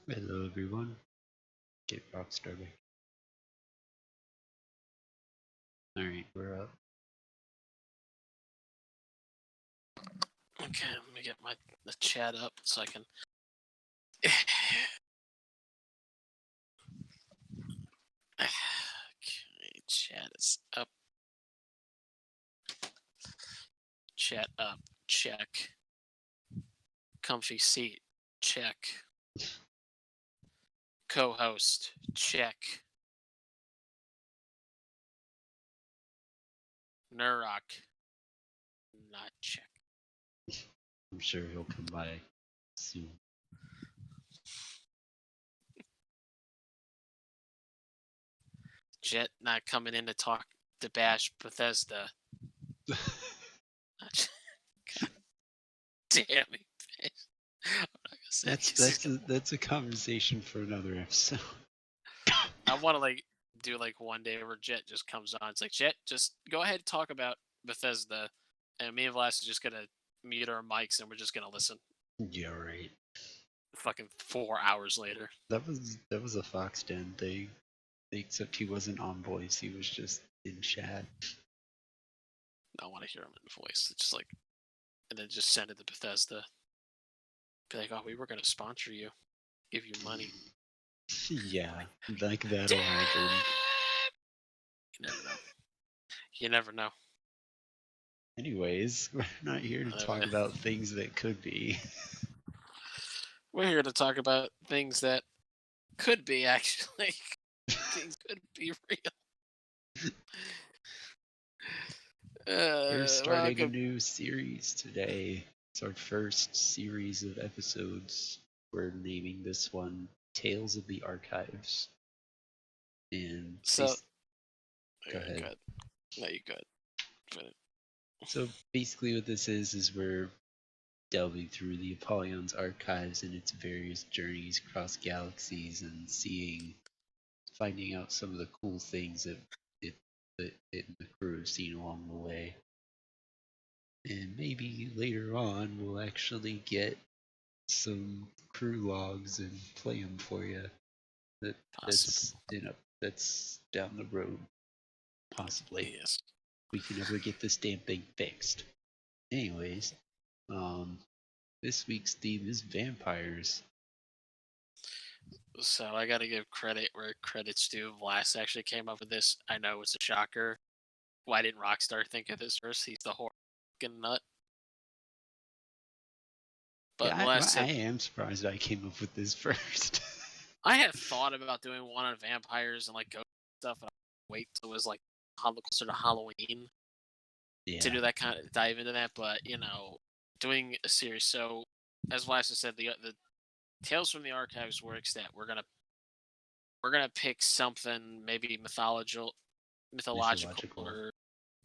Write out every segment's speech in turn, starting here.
Hello everyone, get rock started. Alright, we're up. Okay, let me get the chat up so I can. Okay, chat is up. Chat up. Check. Comfy seat. Check. Co-host. Check. Nurok. Not check. I'm sure he'll come by soon. Jet not coming in to talk to bash Bethesda. God damn it. That's a conversation for another episode. I want to do one day where Jet just comes on. It's like, Jet, just go ahead and talk about Bethesda, and me and Vlass are just gonna mute our mics and we're just gonna listen. Yeah, right. Fucking 4 hours later. That was a Fox Den thing, except he wasn't on voice. He was just in chat. I want to hear him in voice. It's just and then just send it to Bethesda. Be like, oh, we were gonna sponsor you, give you money. Yeah, like that'll happen. You never know. You never know. Anyways, we're not here to talk about things that could be. We're here to talk about things that could be actually. Things could be real. We're starting a new series today. It's our first series of episodes. We're naming this one Tales of the Archives. And so, go ahead. Good. No, you good. So basically what this is we're delving through the Apollyon's archives and its various journeys across galaxies and finding out some of the cool things that it and the crew have seen along the way. And maybe later on we'll actually get some crew logs and play them for you. That's that's down the road, possibly. Yes. We can never get this damn thing fixed. Anyways, this week's theme is vampires. So I gotta give credit where credit's due. Vlass actually came up with this. I know it's a shocker. Why didn't Rockstar think of this first? He's the fucking nut. But Yeah, I am surprised I came up with this first. I had thought about doing one on vampires and ghost stuff, and I wait till it was closer to Halloween to do that kind of dive into that. But doing a series. So as Vlass said, the Tales from the Archives works that we're gonna pick something maybe mythological or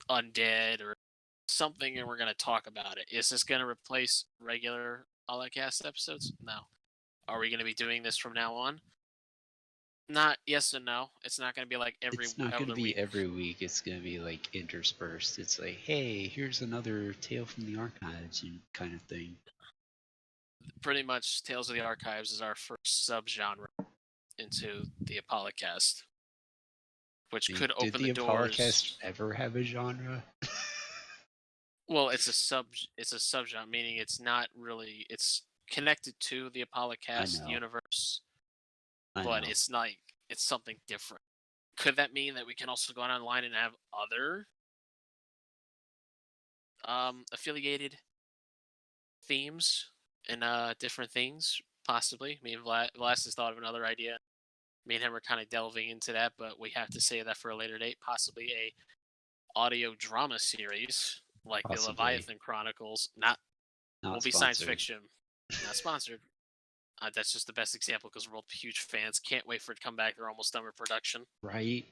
undead or something, and we're gonna talk about it. Is this gonna replace regular Apollicast episodes? No. Are we gonna be doing this from now on? Not yes and no. It's not gonna be like every. It's not gonna be week. every week. It's gonna be like interspersed. It's like, hey, here's another tale from the archives, kind of thing. Pretty much, Tales of the Archives is our first subgenre into the Apollicast, which could open the doors. Did the Apollicast ever have a genre? Well, it's a subgenre, meaning it's not really. It's connected to the Apollicast universe, but it's something different. Could that mean that we can also go online and have other affiliated themes and different things? Possibly. Me and Vlast has thought of another idea. Me and him are kind of delving into that, but we have to say that for a later date. Possibly a audio drama series like the Leviathan Chronicles. Not will be science fiction. Not sponsored. That's just the best example because we're both huge fans. Can't wait for it to come back. They're almost done with production. Right.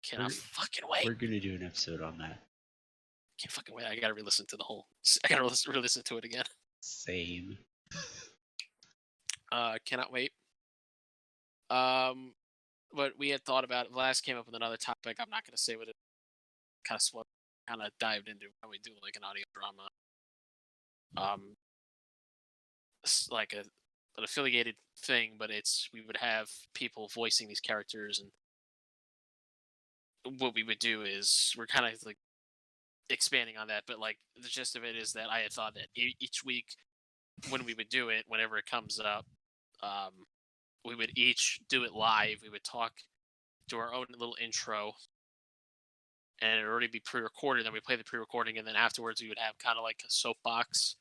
Cannot fucking wait. We're gonna do an episode on that. Can't fucking wait. I gotta re-listen to the whole. I gotta re-listen to it again. Same. Cannot wait. But we had thought about it. Vlast came up with another topic. I'm not gonna say what it. Kind of dived into how we do like an audio drama. Like a an affiliated thing, but we would have people voicing these characters, and what we would do is we're kind of like expanding on that, but like the gist of it is that I had thought that each week when we would do it, whenever it comes up, um, we would each do it live. We would talk, do our own little intro, and it would already be pre-recorded. Then we play the pre-recording, and then afterwards we would have kind of like a soapbox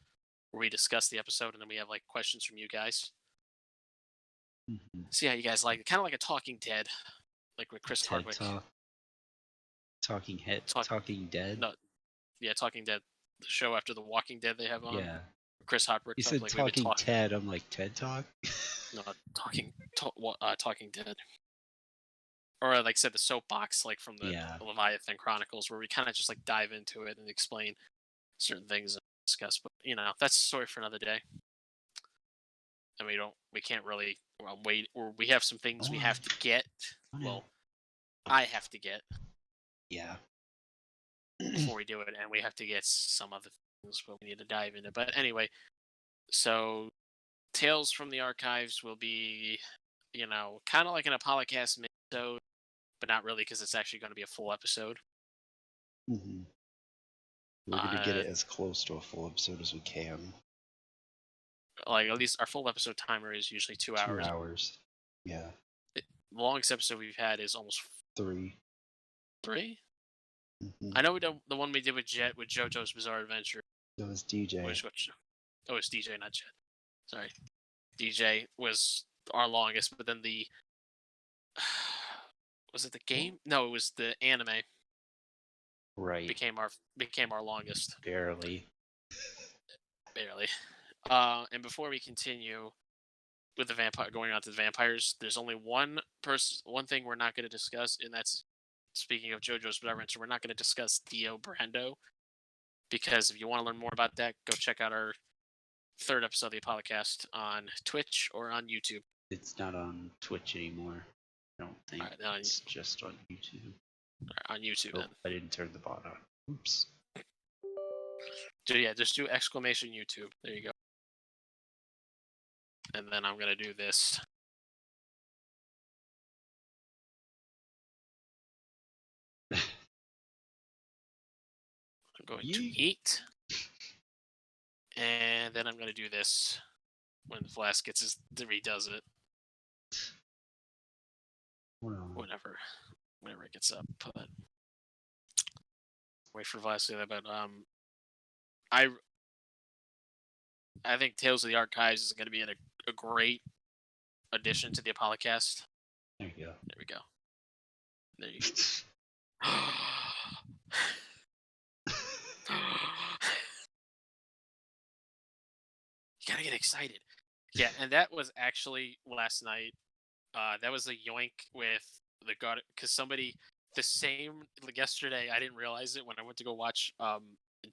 where we discuss the episode, and then we have like questions from you guys. Mm-hmm. See how you guys like it, kind of like a Talking Dead, like with Chris TED Hardwick. Talk. Talking Dead. No, yeah, Talking Dead, the show after The Walking Dead they have on. Yeah. Chris Hardwick. You said Like we would Talking talk. TED. I'm like TED Talk. No, Talking Dead. Or like I said, the soapbox, like from the Leviathan Chronicles, where we kind of just like dive into it and explain certain things and discuss. But that's a story for another day. And we can't really wait, or we have some things we have to get. Well, I have to get. Yeah. Before we do it, and we have to get some other things, but we need to dive into. But anyway, so Tales from the Archives will be, kind of like an Apollicast episode, but not really, because it's actually going to be a full episode. Mm-hmm. We're going to get it as close to a full episode as we can. Like, at least our full episode timer is usually 2 hours. 2 hours. Yeah. The longest episode we've had is almost 3. 3? Mm-hmm. I know the one we did with Jet, with JoJo's Bizarre Adventure. It was DJ. It's DJ, not Jet. Sorry. DJ was our longest, but then was it the game? No, it was the anime. Right. Became our longest. Barely. And before we continue with going on to the vampires, there's only one thing we're not going to discuss, and that's, speaking of JoJo's Bizarre Adventure, we're not going to discuss Theo Brando, because if you want to learn more about that, go check out our 3rd episode of the Apollicast on Twitch or on YouTube. It's not on Twitch anymore. I don't think. It's just on YouTube. On YouTube, then. I didn't turn the bot on. Oops. Just do exclamation YouTube. There you go. And then I'm going to do this. I'm going to eat. And then I'm going to do this when Flask redoes it. Whenever it gets up. But wait for Flask to do that. But I think Tales of the Archives is going to be a great addition to the Apollicast. There you go. There we go. There you go. You gotta get excited. Yeah, and that was actually last night. That was a yoink with the God, because somebody yesterday. I didn't realize it when I went to go watch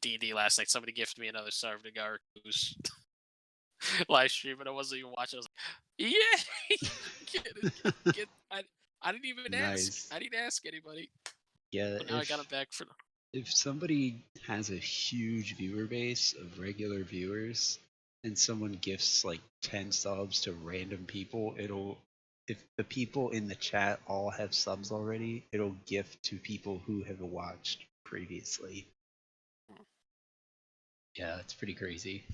D&D last night. Somebody gifted me another Sarvdagar who's live stream, and I wasn't even watching. I was like, yeah, I didn't even ask. I didn't ask anybody. Yeah, but now I got it back for. If somebody has a huge viewer base of regular viewers, and someone gifts like 10 subs to random people, if the people in the chat all have subs already, it'll gift to people who have watched previously. Yeah, it's pretty crazy.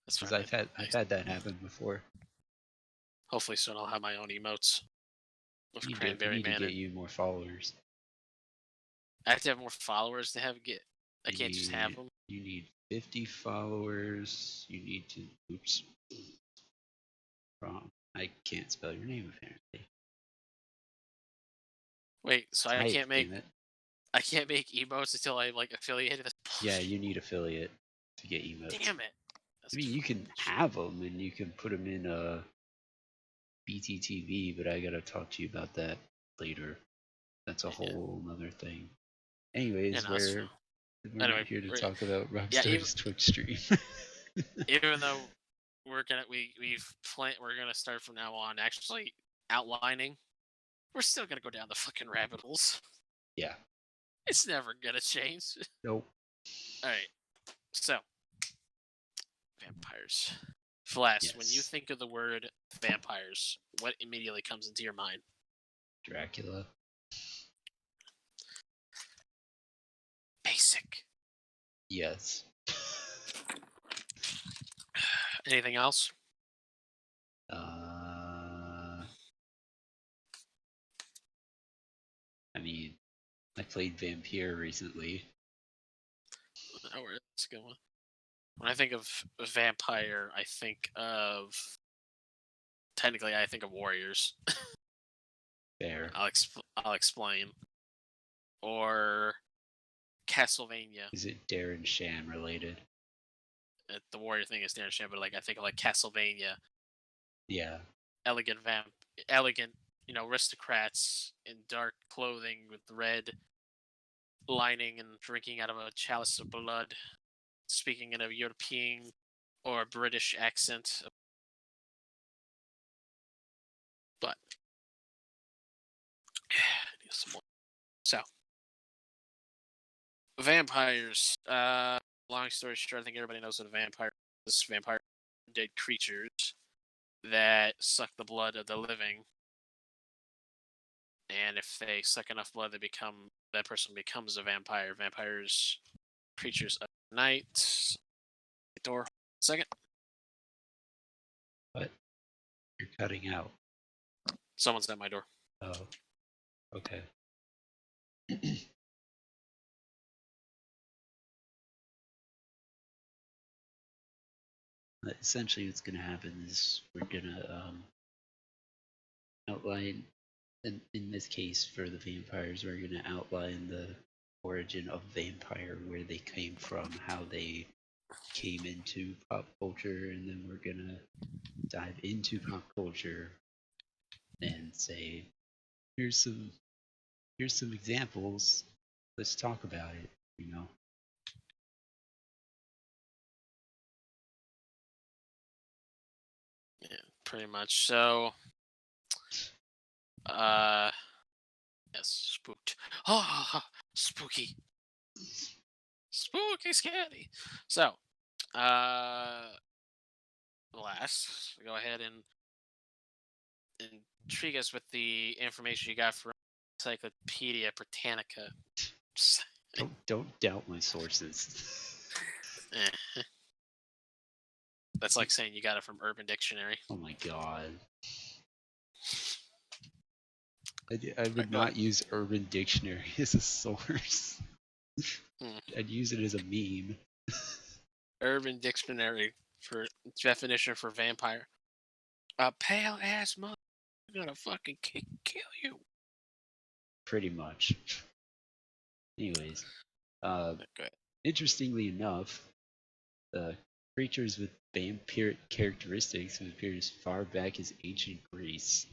Because I've had that happen before. Hopefully soon I'll have my own emotes. With Cranberry Man. To get you more followers. I have to have more followers to get. I can't just have them. You need 50 followers. You need to. Oops. Wrong. I can't spell your name apparently. Wait, so I can't make emotes until I like affiliated this. Yeah, you need affiliate to get emotes. Damn it! I mean, you can have them and you can put them in BTTV, but I gotta talk to you about that later. That's a whole other thing. Anyways, we're not here to talk about Rockstar's Twitch stream. Even though we're gonna start from now on actually outlining, we're still gonna go down the fucking rabbit holes. Yeah. It's never gonna change. Nope. Alright. So vampires. Flash, when you Yes. think of the word vampires, what immediately comes into your mind? Dracula. Basic. Yes. Anything else? I mean, I played Vampire recently. Oh, that's a good one. When I think of vampire, I think of technically I think of warriors. Fair. I'll explain. Or Castlevania. Is it Darren Shan related? The warrior thing is Darren Shan, but like I think of like Castlevania, Yeah. elegant elegant, aristocrats in dark clothing with red lining and drinking out of a chalice of blood, speaking in a European or a British accent. But need some more. So vampires. Long story short, I think everybody knows what a vampire is. Vampire dead creatures that suck the blood of the living, and if they suck enough blood, that person becomes a vampire. Vampires, creatures of night. Door. Second. What? You're cutting out. Someone's at my door. Oh. Okay. Essentially, what's going to happen is we're going to outline, in this case for the vampires, we're going to outline the origin of vampire, where they came from, how they came into pop culture, and then we're going to dive into pop culture and say, here's some examples. Let's talk about it, you know. Yeah, pretty much. So, yes, spooked. Oh, spooky, spooky, scary. So, last, go ahead and intrigue us with the information you got from Encyclopedia Britannica. Don't doubt my sources. Eh, that's like saying you got it from Urban Dictionary. Oh my god. I would Go ahead. not use Urban Dictionary as a source. Hmm. I'd use it as a meme. Urban Dictionary for definition for vampire. A pale ass mother gonna fucking kill you. Pretty much. Anyways, uh, Good. interestingly enough, creatures with vampiric characteristics have appeared as far back as ancient Greece,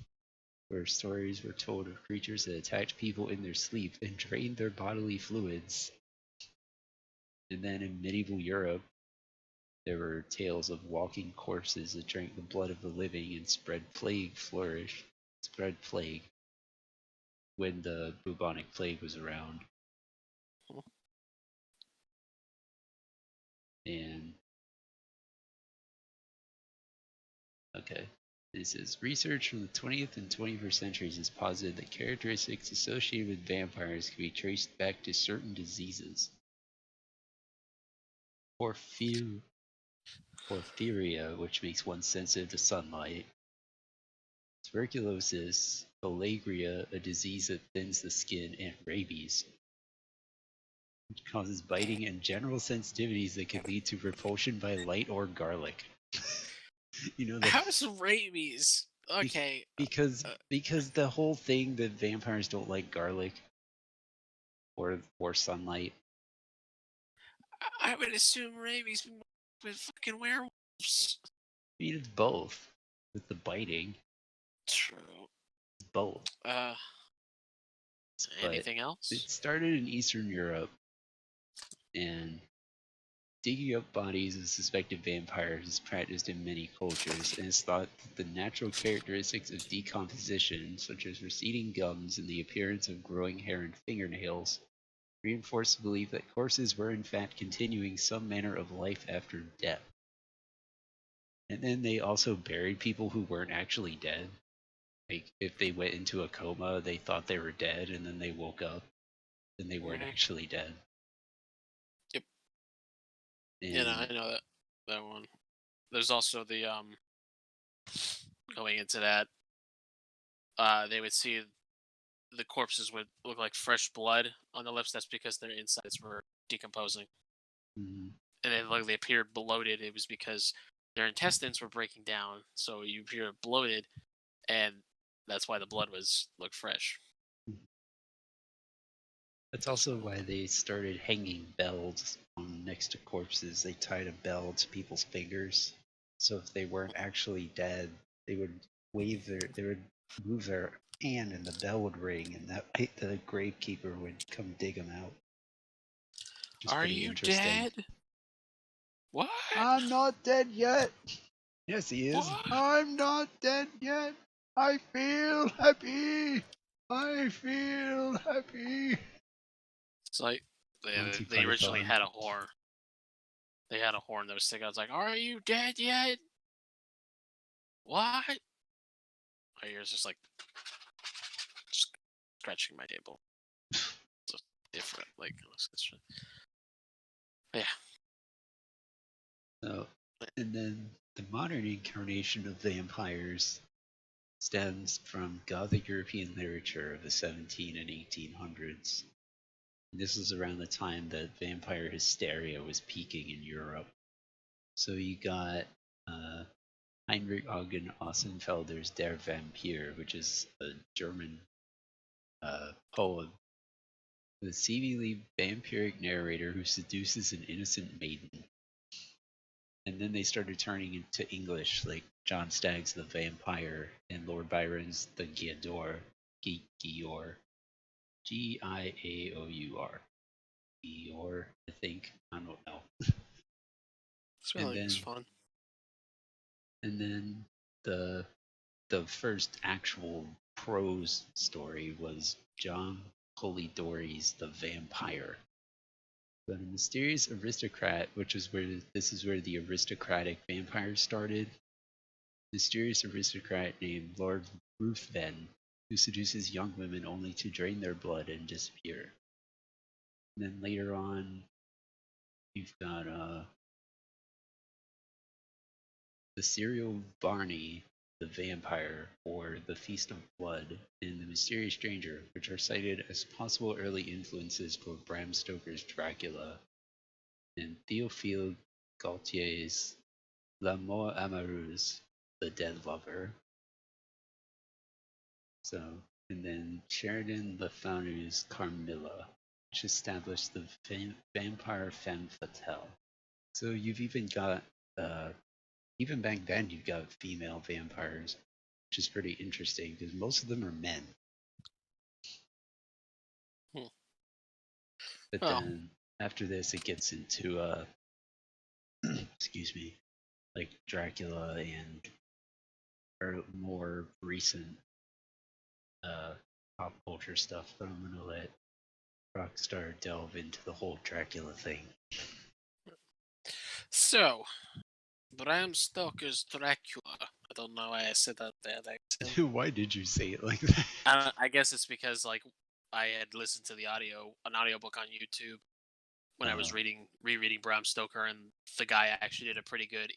where stories were told of creatures that attacked people in their sleep and drained their bodily fluids. And then in medieval Europe, there were tales of walking corpses that drank the blood of the living and spread plague when the bubonic plague was around. And okay, this is research from the 20th and 21st centuries has posited that characteristics associated with vampires can be traced back to certain diseases. Porphyria, which makes one sensitive to sunlight, tuberculosis, pellagra, a disease that thins the skin, and rabies, which causes biting and general sensitivities that could lead to repulsion by light or garlic. You know, How's rabies? Okay. because the whole thing that vampires don't like garlic or sunlight. I would assume rabies with fucking werewolves. I mean, it's both. With the biting, True. it's both. Uh, But anything else? it started in Eastern Europe, and digging up bodies of suspected vampires is practiced in many cultures, and it's thought that the natural characteristics of decomposition, such as receding gums and the appearance of growing hair and fingernails, reinforce the belief that corpses were in fact continuing some manner of life after death. And then they also buried people who weren't actually dead. Like if they went into a coma, they thought they were dead, and then they woke up and they weren't Hmm. actually dead. Yep. And I know that one. There's also the going into that. They would see the corpses would look like fresh blood on the lips. That's because their insides were decomposing, mm, and then like they appeared bloated. It was because their intestines were breaking down, so you appear bloated, and that's why the blood was looked fresh. that's So, also why they started hanging bells on next to corpses. They tied a bell to people's fingers, so if they weren't actually dead, they would they would move their hand, and the bell would ring, and that way the gravekeeper would come dig them out. Which is are pretty you interesting. dead? What? I'm not dead yet. Yes, he is. What? I'm not dead yet. I feel happy. I feel happy. It's like Monty they originally Python. had a horn. They had a horn that was sticking out. It's like, are you dead yet? What? My ears just like scratching my table. It's different, like yeah. So, and then the modern incarnation of vampires stems from Gothic European literature of the 17 and 1800s. This was around the time that vampire hysteria was peaking in Europe. So you got uh, Heinrich Eugen Ossenfelder's Der Vampir, which is a German poem. The seemingly vampiric narrator who seduces an innocent maiden. And then they started turning into English, like John Stagg's The Vampire and Lord Byron's The Giaour. Giaour. Giaour. Giaour, I think. I don't know. And Spelling is then fun. and then the the first actual prose story was John Polidori's The Vampire. But a mysterious aristocrat, which is where this is where the aristocratic vampires started. Mysterious aristocrat named Lord Ruthven, who seduces young women only to drain their blood and disappear. And then later on, you've got the serial Barney, the vampire, or the Feast of Blood, and the mysterious stranger, which are cited as possible early influences for Bram Stoker's Dracula, and Théophile Gautier's L'amour amoureuse, the dead lover. So, and then Sheridan Le Fanu's Carmilla, which established the vampire femme fatale. So you've even got, even back then, you've got female vampires, which is pretty interesting because most of them are men. Hmm. But Well, then after this, it gets into, excuse me, like Dracula and more recent pop culture stuff. But I'm gonna let Rockstar delve into the whole Dracula thing. so Bram Stoker's Dracula. I don't know why I said that bad accent. Why did you say it like that? I guess it's because like I had listened to an audiobook on YouTube when I was Uh, rereading Bram Stoker, and the guy actually did a pretty good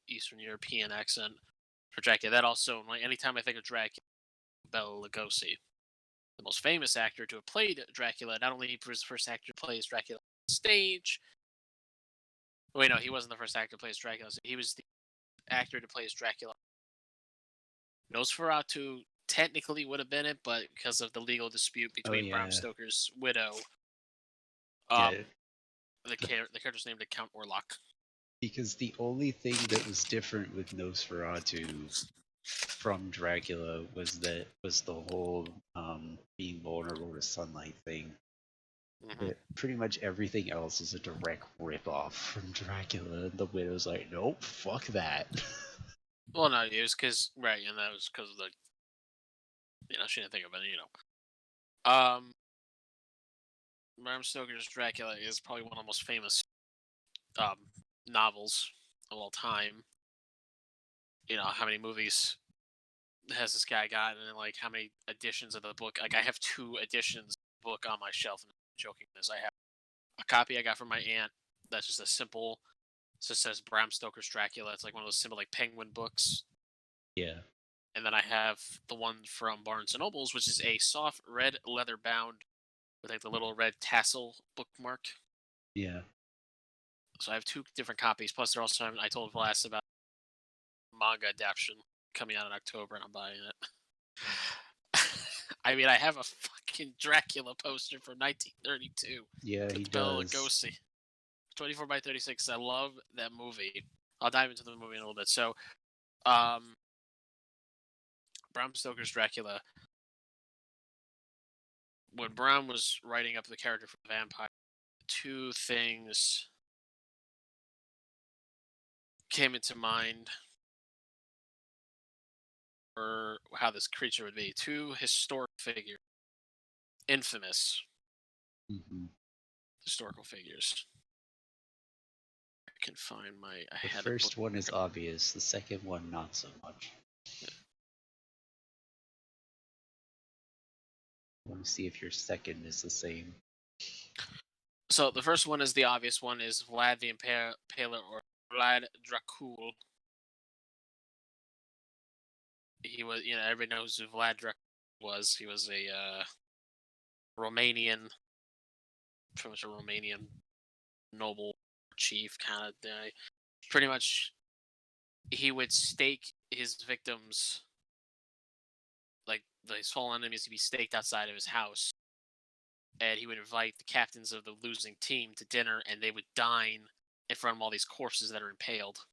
Eastern European accent for Dracula. That also, like, anytime I think of Dracula, Bela Lugosi, the most famous actor to have played Dracula. Not only was the first actor to play as Dracula on stage. Wait, no, he wasn't the first actor to play as Dracula. He was the actor to play as Dracula. Nosferatu technically would have been it, but because of the legal dispute oh between Bram yeah, Stoker's widow, yeah. the character's named Count Orlok. Because the only thing that was different with Nosferatu from Dracula was the whole being vulnerable to sunlight thing. Hmm. But pretty much everything else is a direct rip off from Dracula. And the widow's like, nope, fuck that. Well, no, it was because right, and that was because of the she didn't think of it. Bram Stoker's Dracula is probably one of the most famous um novels of all time. how many movies has this guy gotten, and like how many editions of the book. Like I have 2 editions of the book on my shelf. And I'm joking this, I have a copy I got from my aunt. That's just a simple. It just says Bram Stoker's Dracula. It's like one of those simple like Penguin books. Yeah. And then I have the one from Barnes and Nobles, which is a soft red leather bound with like the little red tassel bookmark. Yeah. So I have 2 different copies. Plus, they're also I told Vlass about manga adaptation coming out in October, and I'm buying it. I mean, I have a fucking Dracula poster from 1932 Yeah, he with Bela does. Lugosi, 24 by 36. I love that movie. I'll dive into the movie in a little bit. So, um, Bram Stoker's Dracula. When Bram was writing up the character for the vampire, 2 things came into mind for how this creature would be. 2 historic figures, infamous Hmm. historical figures. I can find my. I The had a book. first one is obvious. The second one, not so much. I want to see if your second is the same. So the first one is the obvious one is Vlad the Impaler or Vlad Dracul. He was, everybody knows who Vlad Dracul was. He was a Romanian, pretty much a Romanian noble chief kind of guy. Pretty much, he would stake his victims, like his fallen enemies, to be staked outside of his house, and he would invite the captains of the losing team to dinner, and they would dine in front of all these corpses that are impaled.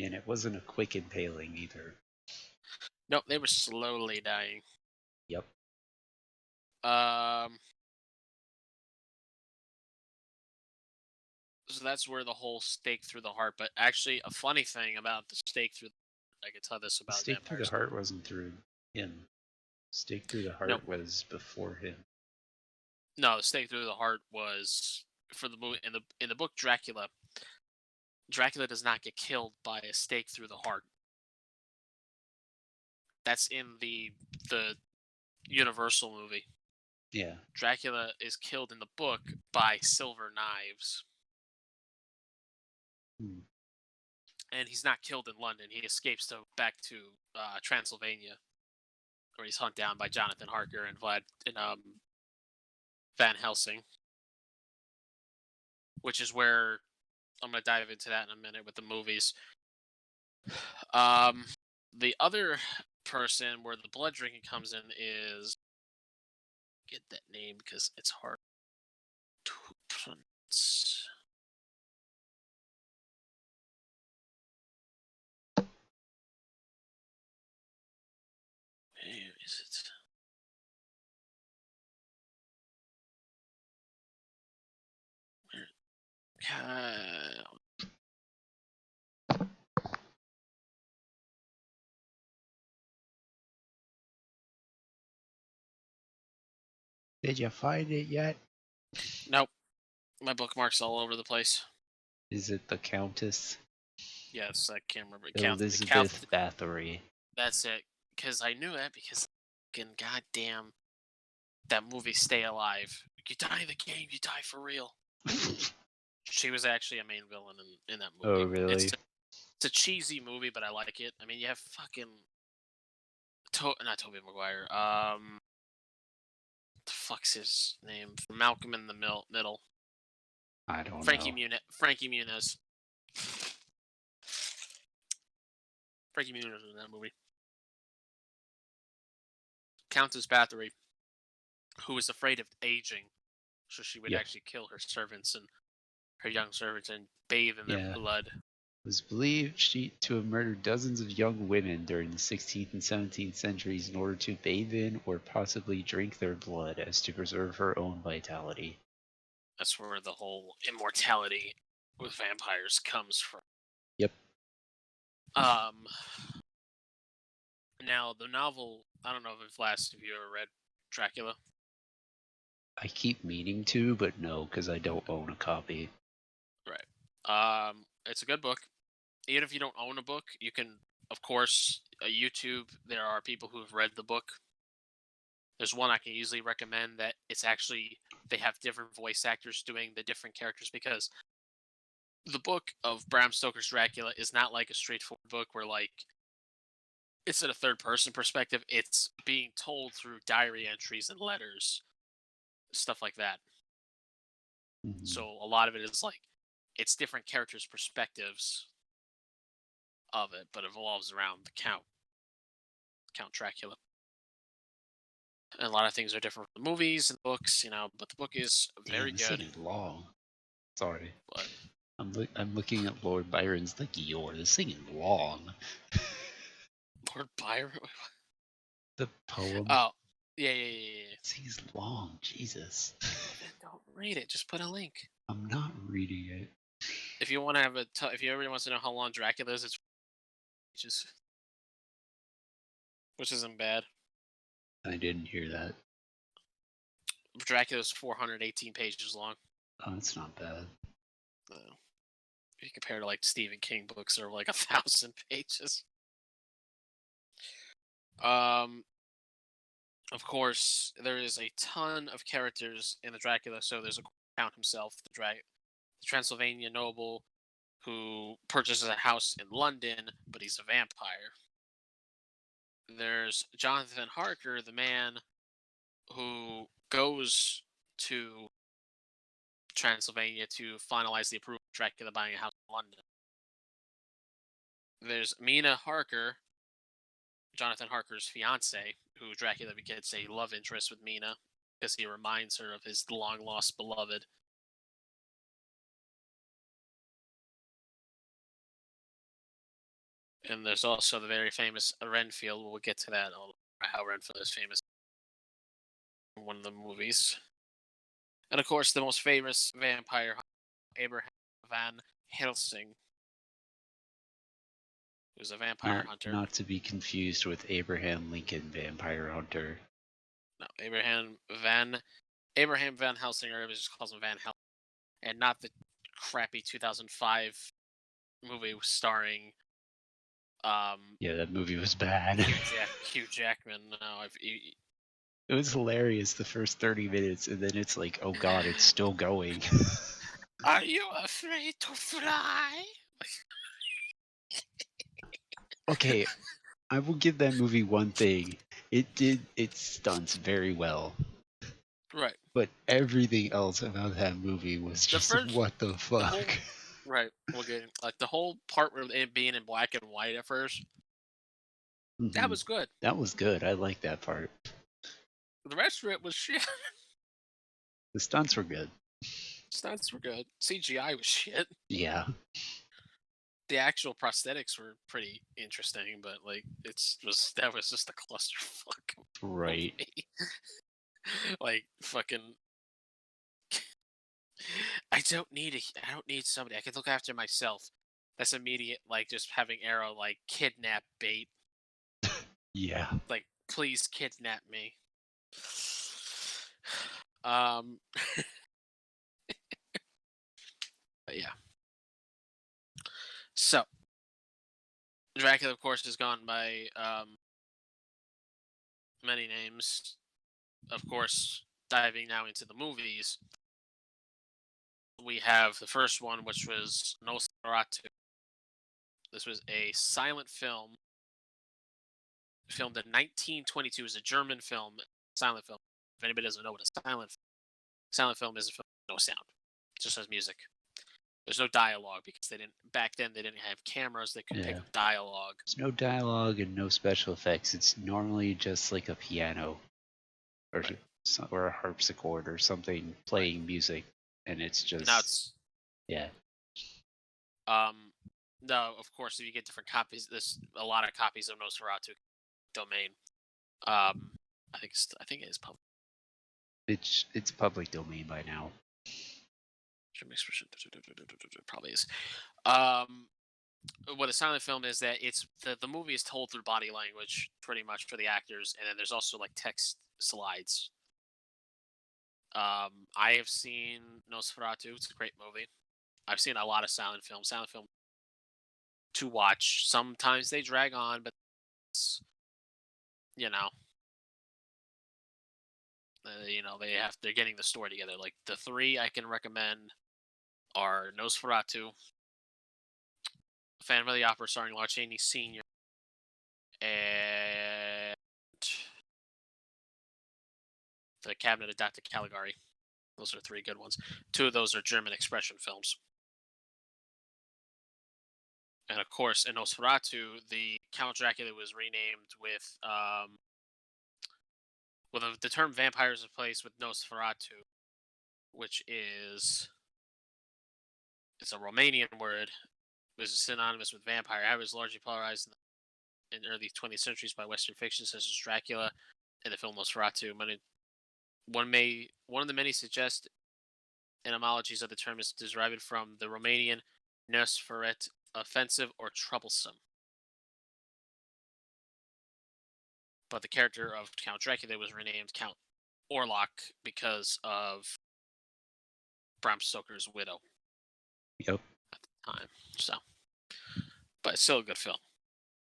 And it wasn't a quick impaling either. Nope, they were slowly dying. Yep. So that's where the whole stake through the heart. But actually, a funny thing about the stake through, I could tell this The about stake through the vampires. heart wasn't through him. Stake through the No, heart was before him. no, the stake through the heart was for the movie in the book Dracula. Dracula does not get killed by a stake through the heart. That's in the Universal movie. Yeah. Dracula is killed in the book by silver knives. Hmm. And he's not killed in London. He escapes back to Transylvania, where he's hunted down by Jonathan Harker and Vlad and Van Helsing, which is where I'm going to dive into that in a minute with the movies. The other person where the blood drinking comes in is, get that name because it's hard to pronounce. Where is it? Did you find it yet? Nope. My bookmark's all over the place. Is it the Countess? Yes, I can't remember. Elizabeth Bathory. That's it. Because I knew it because fucking goddamn that movie Stay Alive. You die in the game, you die for real. She was actually a main villain in that movie. Oh, really? It's a cheesy movie, but I like it. I mean, you have fucking not Tobey Maguire. The fuck's his name? Malcolm in the Middle. I don't Frankie know. Muniz. Frankie Muniz. Frankie Muniz was in that movie. Countess Bathory, who was afraid of aging, so she would actually kill her servants and her young servants and bathe in their blood. Was believed to have murdered dozens of young women during the 16th and 17th centuries in order to bathe in or possibly drink their blood as to preserve her own vitality. That's where the whole immortality with vampires comes from. Yep. Now the novel, I don't know if have you ever read Dracula? I keep meaning to, but no, because I don't own a copy. Right. It's a good book. even if you don't own a book, you can, of course, YouTube. There are people who have read the book. There's one I can easily recommend that it's actually they have different voice actors doing the different characters because the book of Bram Stoker's Dracula is not like a straightforward book where like it's in a third person perspective. It's being told through diary entries and letters, stuff like that. Mhm. So a lot of it is like it's different characters' perspectives of it, but it revolves around the Count Dracula. And a lot of things are different from the movies and books, but the book is Damn, very this thing good. is long. Sorry. But I'm looking at Lord Byron's The Gior. This thing is long. Lord Byron. The poem. Oh, yeah. This thing is long. Jesus. Well, then don't read it. Just put a link. I'm not reading it. If you want to have if you ever wants to know how long Dracula is, it's just which isn't bad. I didn't hear that. Dracula's 418 pages long. Oh, it's not bad. If you compare to like Stephen King books that are like 1,000 pages. Of course, there is a ton of characters in the Dracula. So there's a Count himself, the Transylvania noble, who purchases a house in London, but he's a vampire. There's Jonathan Harker, the man who goes to Transylvania to finalize the approval of Dracula buying a house in London. There's Mina Harker, Jonathan Harker's fiance, who Dracula gets a love interest with Mina because he reminds her of his long lost beloved. And there's also the very famous Renfield. We'll get to that. How Renfield is famous in one of the movies. And of course, the most famous vampire, Abraham Van Helsing, who's a vampire hunter. Not to be confused with Abraham Lincoln Vampire Hunter. No, Abraham Van Helsing, or everybody just calls him Van Helsing, and not the crappy 2005 movie starring. Yeah, that movie was bad. Hugh Jackman. No, it was hilarious the first 30 minutes, and then it's like, oh god, it's still going. Are you afraid to fly? Okay, I will give that movie one thing. It did its stunts very well. Right. But everything else about that movie was just what the fuck. Right. We'll get like the whole part with it being in black and white at first. Mm-hmm. That was good. That was good. I like that part. The rest of it was shit. The stunts were good. Stunts were good. CGI was shit. Yeah. The actual prosthetics were pretty interesting, but like that was just a clusterfuck. Right. Like fucking. I don't need somebody. I can look after myself. That's immediate, like just having Arrow like kidnap bait. Yeah. Like, please kidnap me. But yeah. So, Dracula, of course, has gone by many names. Of course, diving now into the movies, we have the first one, which was Nosferatu. This was a silent film filmed in 1922. It was a German film, silent film. If anybody doesn't know what a silent film is, a film with no sound, it just has music. There's no dialogue because back then they didn't have cameras that could pick up dialogue. There's no dialogue and no special effects. It's normally just like a piano or or a harpsichord or something playing music, and it's just now it's yeah. No, of course, if you get different copies, there's a lot of copies of Nosferatu domain. I think it is public. It's public domain by now. Probably is. What a silent film is that it's the movie is told through body language pretty much for the actors, and then there's also like text slides. I have seen Nosferatu. It's a great movie. I've seen a lot of silent film. Silent film to watch. Sometimes they drag on, but you know, they're getting the story together. Like the three I can recommend are Nosferatu, Phantom of the Opera starring Lon Chaney Sr., and The Cabinet of Dr. Caligari. Those are three good ones. Two of those are German expression films. And of course, in Nosferatu, the Count Dracula was renamed with the term vampire is replaced with Nosferatu, which is it's a Romanian word, which is synonymous with vampire. It was largely polarized in early 20th centuries by Western fiction such as Dracula and the film Nosferatu. One of the many suggest etymologies of the term is derived from the Romanian Nosferet, offensive or troublesome. But the character of Count Dracula was renamed Count Orlok because of Bram Stoker's widow Yep. at the time. So, but it's still a good film.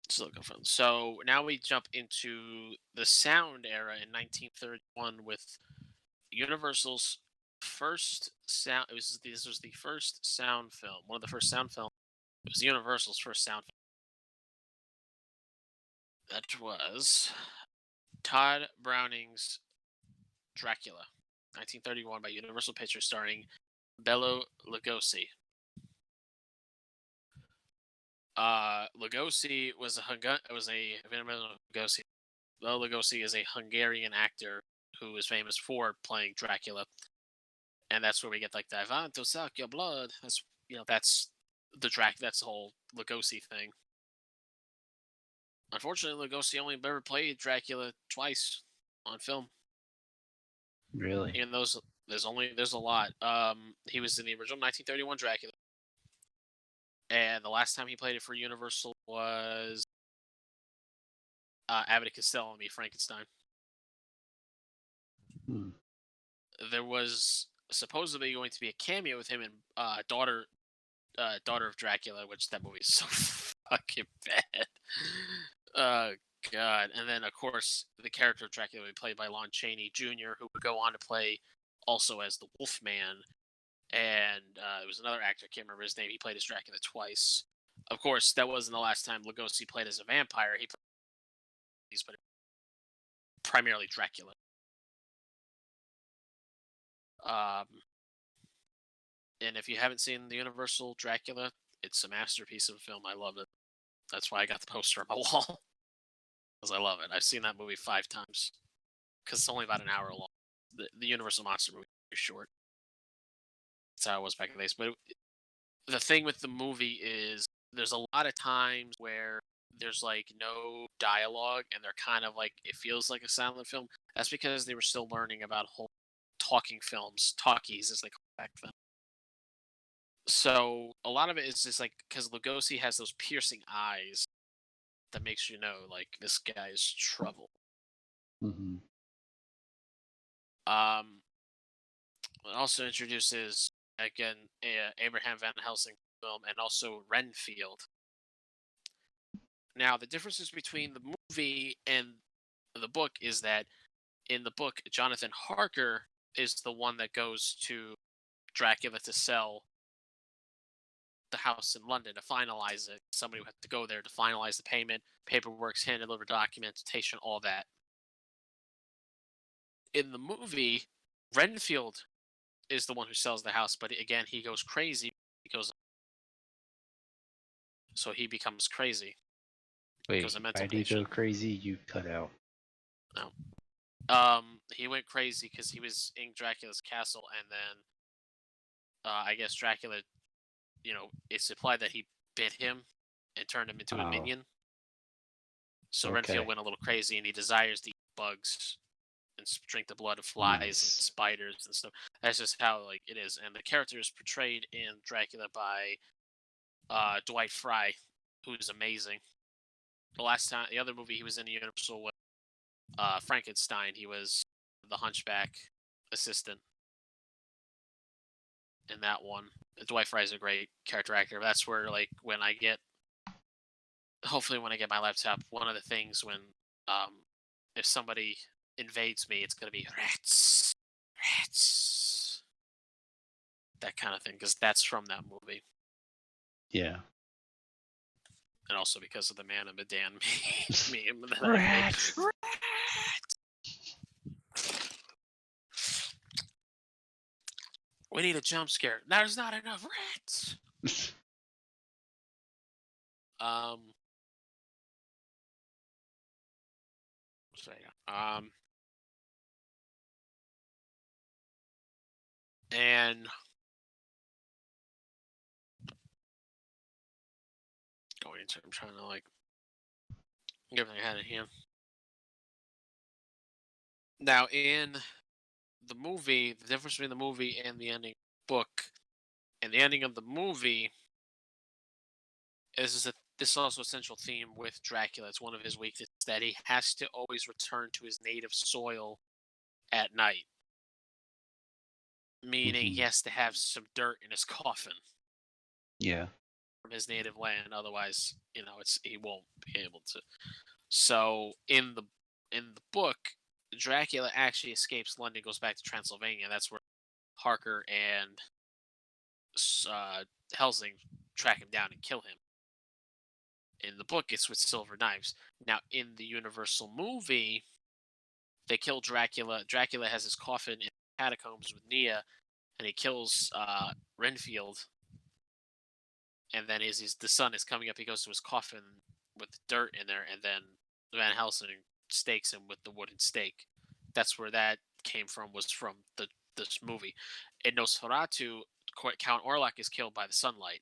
Still a good film. So now we jump into the sound era in 1931 with Universal's first sound. This was the first sound film. One of the first sound films. It was Universal's first sound film. That was Todd Browning's Dracula, 1931 by Universal Pictures, starring Bela Lugosi. Lugosi was Lugosi. Bela Lugosi is a Hungarian actor who is famous for playing Dracula, and that's where we get like the "I want to suck your blood." That's That's the whole Lugosi thing. Unfortunately, Lugosi only ever played Dracula twice on film. Really? And there's a lot. He was in the original 1931 Dracula, and the last time he played it for Universal was Abbott and Costello and Me Frankenstein. Hmm. There was supposedly going to be a cameo with him in Daughter of Dracula, which that movie is so fucking bad. God. And then of course the character of Dracula would be played by Lon Chaney Jr., who would go on to play also as the Wolfman. And it was another actor, I can't remember his name. He played as Dracula twice. Of course, that wasn't the last time Lugosi played as a vampire. He played primarily Dracula. And if you haven't seen the Universal Dracula, it's a masterpiece of a film. I love it. That's why I got the poster on my wall. Because I love it. I've seen that movie 5 times. Because it's only about an hour long. The Universal Monster movie is short. That's how it was back in the days. But the thing with the movie is there's a lot of times where there's like no dialogue and they're kind of like it feels like a silent film. That's because they were still learning about whole talking films, talkies as they call it back then. So a lot of it is just like because Lugosi has those piercing eyes that makes you know like this guy is trouble. Mm-hmm. It also introduces again Abraham Van Helsing film and also Renfield. Now the differences between the movie and the book is that in the book Jonathan Harker is the one that goes to Dracula to sell the house in London to finalize it. Somebody would have to go there to finalize the payment, paperwork's handed over, documentation, all that. In the movie, Renfield is the one who sells the house, but again, he goes crazy. So he becomes crazy. Wait, A mental why do you go patient. crazy? You cut out. No. He went crazy because he was in Dracula's castle, and then I guess Dracula, it's implied that he bit him and turned him into a Oh, minion. So Renfield okay. went a little crazy, and he desires to eat bugs and drink the blood of flies and Nice. spiders and stuff. That's just how like it is. And the character is portrayed in Dracula by Dwight Fry, who's amazing. The other movie he was in Universal was Frankenstein. He was the Hunchback assistant in that one. Dwight Fry's a great character actor. That's where like when I get hopefully when I get my laptop, one of the things when um if somebody invades me, it's gonna be rats, rats, that kind of thing, because that's from that movie, Yeah. and also because of the Man of Medan meme that I've made. Rats. We need a jump scare. There's not enough rats. Um, so yeah. And going into, I'm trying to like get everything I had in hand. Now, in the movie, the difference between the movie and the ending of the book, and the ending of the movie is that this is also a central theme with Dracula. It's one of his weaknesses that he has to always return to his native soil at night, meaning he Hmm. has to have some dirt in his coffin Yeah. from his native land. Otherwise, he won't be able to. So in the book, Dracula actually escapes London, goes back to Transylvania. That's where Harker and uh, Helsing track him down and kill him. In the book, it's with silver knives. Now, in the Universal movie, they kill Dracula. Dracula has his coffin in catacombs with Nia, and he kills Renfield. And then as the sun is coming up, he goes to his coffin with the dirt in there, and then Van Helsing stakes him with the wooden stake. That's where that came from. Was from this movie. In Nosferatu, Count Orlok is killed by the sunlight.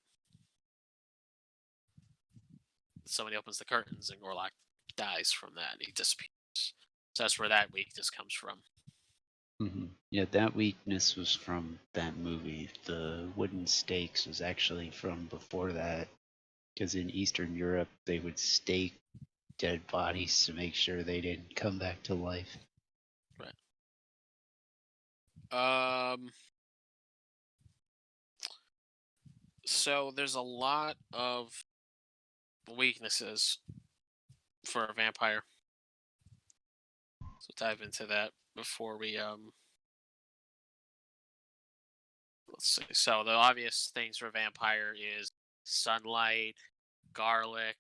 Somebody opens the curtains, and Orlok dies from that. He disappears. So that's where that weakness comes from. Yeah, that weakness was from that movie. The wooden stakes was actually from before that, because in Eastern Europe they would stake dead bodies to make sure they didn't come back to life. Right. Um. So there's a lot of weaknesses for a vampire. So dive into that before we let's see. So the obvious things for a vampire is sunlight, garlic,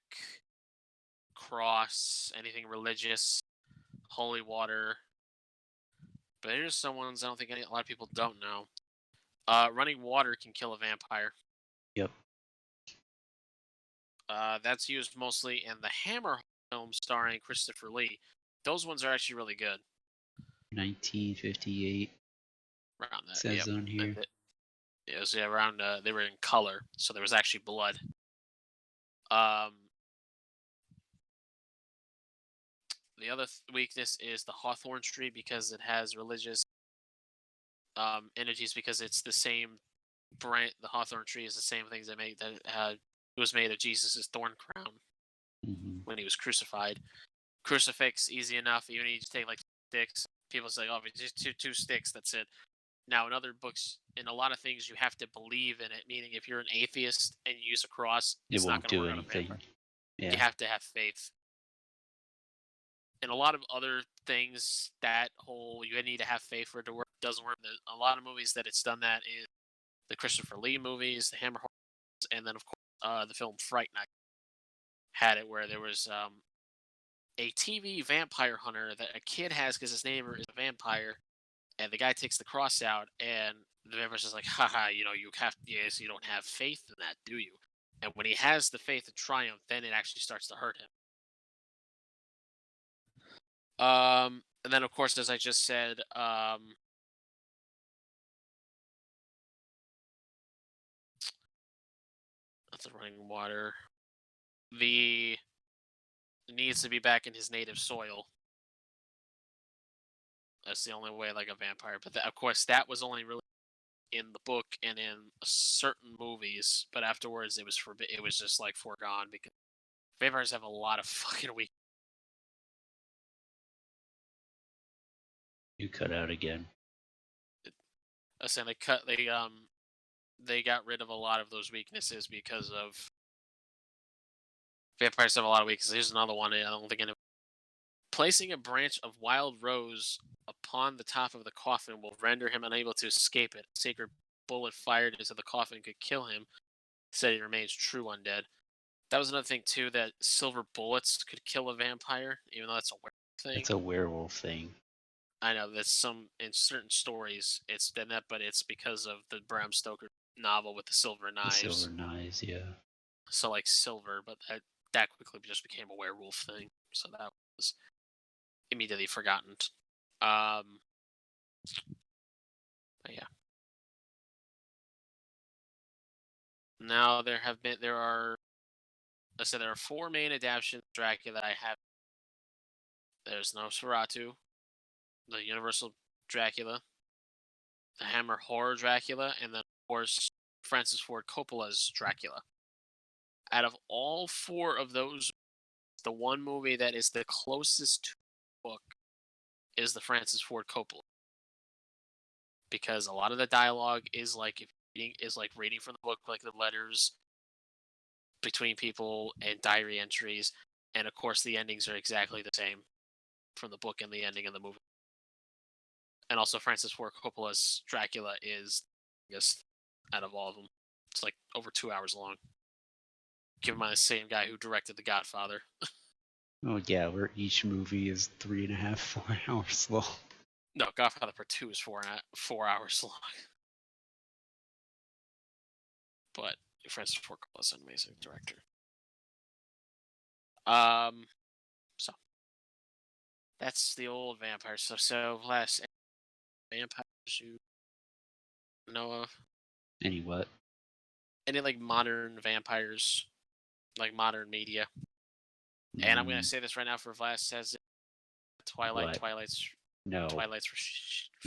cross, anything religious, holy water. But here's some ones I don't think a lot of people don't know. Running water can kill a vampire. Yep. That's used mostly in the Hammer film starring Christopher Lee. Those ones are actually really good. 1958 Around that, says yep. on here. It was around. They were in color, so there was actually blood. Um, the other weakness is the hawthorn tree because it has religious energies because it's the same branch. The hawthorn tree is the same things that made that had it was made of Jesus's thorn crown Hmm. when he was crucified. Crucifix easy enough. Even if you just take like sticks, people say, "Oh, if it's just two sticks, that's it." Now, in other books, in a lot of things, you have to believe in it. Meaning, if you're an atheist and you use a cross, It it's not won't going to do work on a anything. vampire. You Yeah. have to have faith. And a lot of other things, that whole you need to have faith for it to work doesn't work. A lot of movies that it's done that is the Christopher Lee movies, the Hammer Horrors, and then of course the film Fright Night had it where there was a TV vampire hunter that a kid has because his neighbor is a vampire, and the guy takes the cross out, and the vampire's just like, haha, you have, yes, you don't have faith in that, do you? And when he has the faith and triumph, then it actually starts to hurt him. And then of course, as I just said, that's the running water. The needs to be back in his native soil. That's the only way, like a vampire. But of course, that was only really in the book and in certain movies. But afterwards, it was It was just like foregone because vampires have a lot of fucking weak. You cut out again. I saying they got rid of a lot of those weaknesses because of Vampires have a lot of weaknesses. Here's another one. I don't think any. Placing a branch of wild rose upon the top of the coffin will render him unable to escape it. A sacred bullet fired into the coffin could kill him. Said he remains true undead. That was another thing too. That silver bullets could kill a vampire, even though that's a weird thing. It's a werewolf thing. I know that some in certain stories it's been that, but it's because of the Bram Stoker novel with the silver The knives. silver knives, yeah. So like silver, but that quickly just became a werewolf thing. So that was immediately forgotten. But yeah. Now there are I said there are 4 main adaptations of Dracula that I have. There's Nosferatu, the Universal Dracula, the Hammer Horror Dracula, and then of course Francis Ford Coppola's Dracula. Out of all 4 of those, the one movie that is the closest to the book is the Francis Ford Coppola, because a lot of the dialogue is like reading from the book, like the letters between people and diary entries, and of course the endings are exactly the same from the book and the ending of the movie. And also Francis Ford Coppola's Dracula is the longest out of all of them. It's like over 2 hours long. Given by the same guy who directed The Godfather. Oh yeah, where each movie is 3.5, 4 hours long. No, Godfather Part 2 is 4 hours long. But Francis Ford Coppola is an amazing director. So that's the old vampire stuff. So last vampires you know of? Any what? Any like modern vampires, like modern media? And I'm gonna say this right now for Vlad says it, Twilight. What? Twilight's No. Twilight's for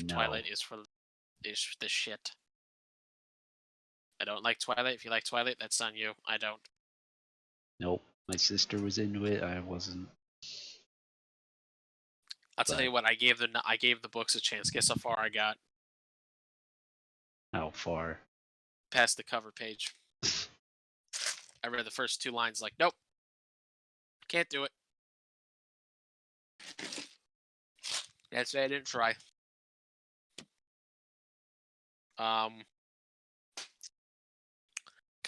No. Twilight is the shit. I don't like Twilight. If you like Twilight, that's on you. I don't. Nope. My sister was into it. I wasn't. I'll tell you what. I gave the books a chance. Guess how far I got? How far? Past the cover page. I read the first 2 lines. Like, nope, can't do it. That's why I didn't try. Because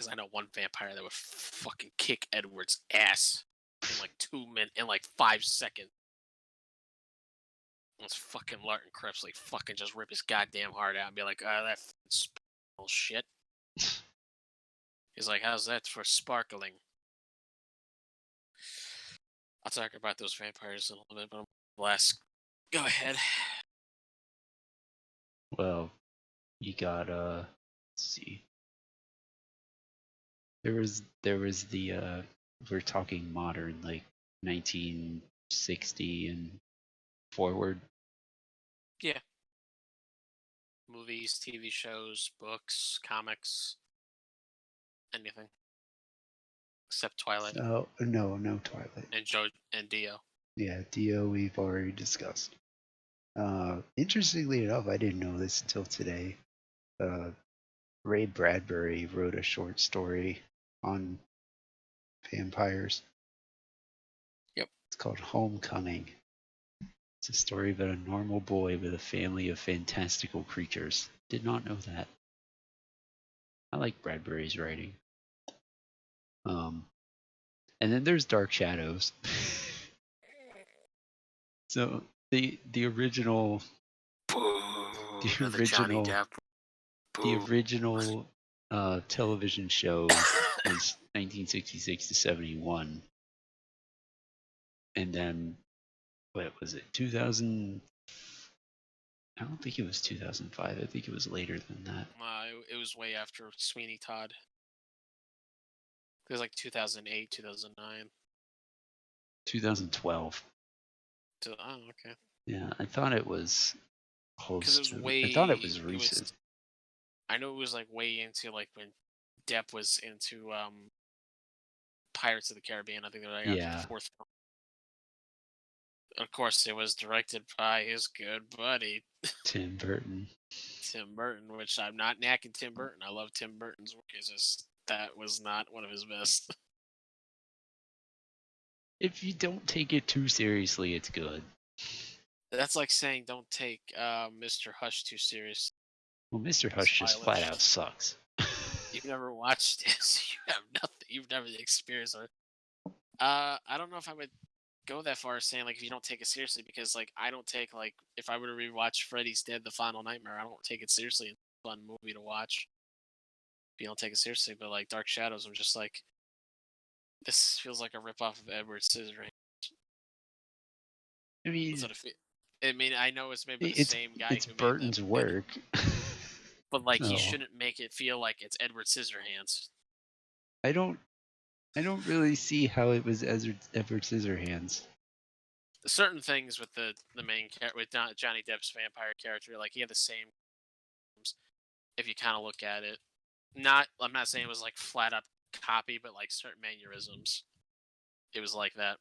I know one vampire that would fucking kick Edward's ass in like 2 minutes, in like 5 seconds. Let's fucking Larton Cripps like fucking just rip his goddamn heart out and be like, that bullshit. He's like, how's that for sparkling? I'll talk about those vampires in a little bit, but last. Go ahead. Well, you got let's see. There was the we're talking modern, like 1960 and forward. Yeah. Movies, TV shows, books, comics, anything except Twilight Oh no Twilight. and Dio. Yeah, Dio we've already discussed. Interestingly enough, I didn't know this until today. Ray Bradbury wrote a short story on vampires. Yep. It's called Homecoming. It's a story about a normal boy with a family of fantastical creatures. Did not know that. I like Bradbury's writing. And then there's Dark Shadows. So the original The original television show was 1966 to 71, and then what was it, 2000? I don't think it was 2005. I think it was later than that. It was way after Sweeney Todd. It was like 2008, 2009. 2012. Oh, okay. Yeah, I thought it was close. Because it was way. I thought it was recent. I know it was like way into like when Depp was into Pirates of the Caribbean. I think they were like after the 4th film. Of course, it was directed by his good buddy Tim Burton. Tim Burton, which I'm not knacking Tim Burton. I love Tim Burton's work. It's just that was not one of his best. If you don't take it too seriously, it's good. That's like saying don't take Mr. Hush too serious. Well, Mr. It's Hush just flat out childish. sucks. You've never watched it, so you have nothing. You've never experienced it. I don't know if I would go that far as saying like if you don't take it seriously, because like I don't take like if I were to rewatch Freddy's Dead: The Final Nightmare, I don't take it seriously. It's a fun movie to watch. If you don't take it seriously, but like Dark Shadows, I'm just like, this feels like a ripoff of Edward Scissorhands. I That's mean, what it feels. I mean, I know it's made by the it's same guy it's who made Burton's it, work. but like he So shouldn't make it feel like it's Edward Scissorhands. I don't really see how it was Edward Scissorhands. Certain things with the main character, with Johnny Depp's vampire character, like he had the same. If you kind of look at it, I'm not saying it was like flat up copy, but like certain mannerisms, it was like that.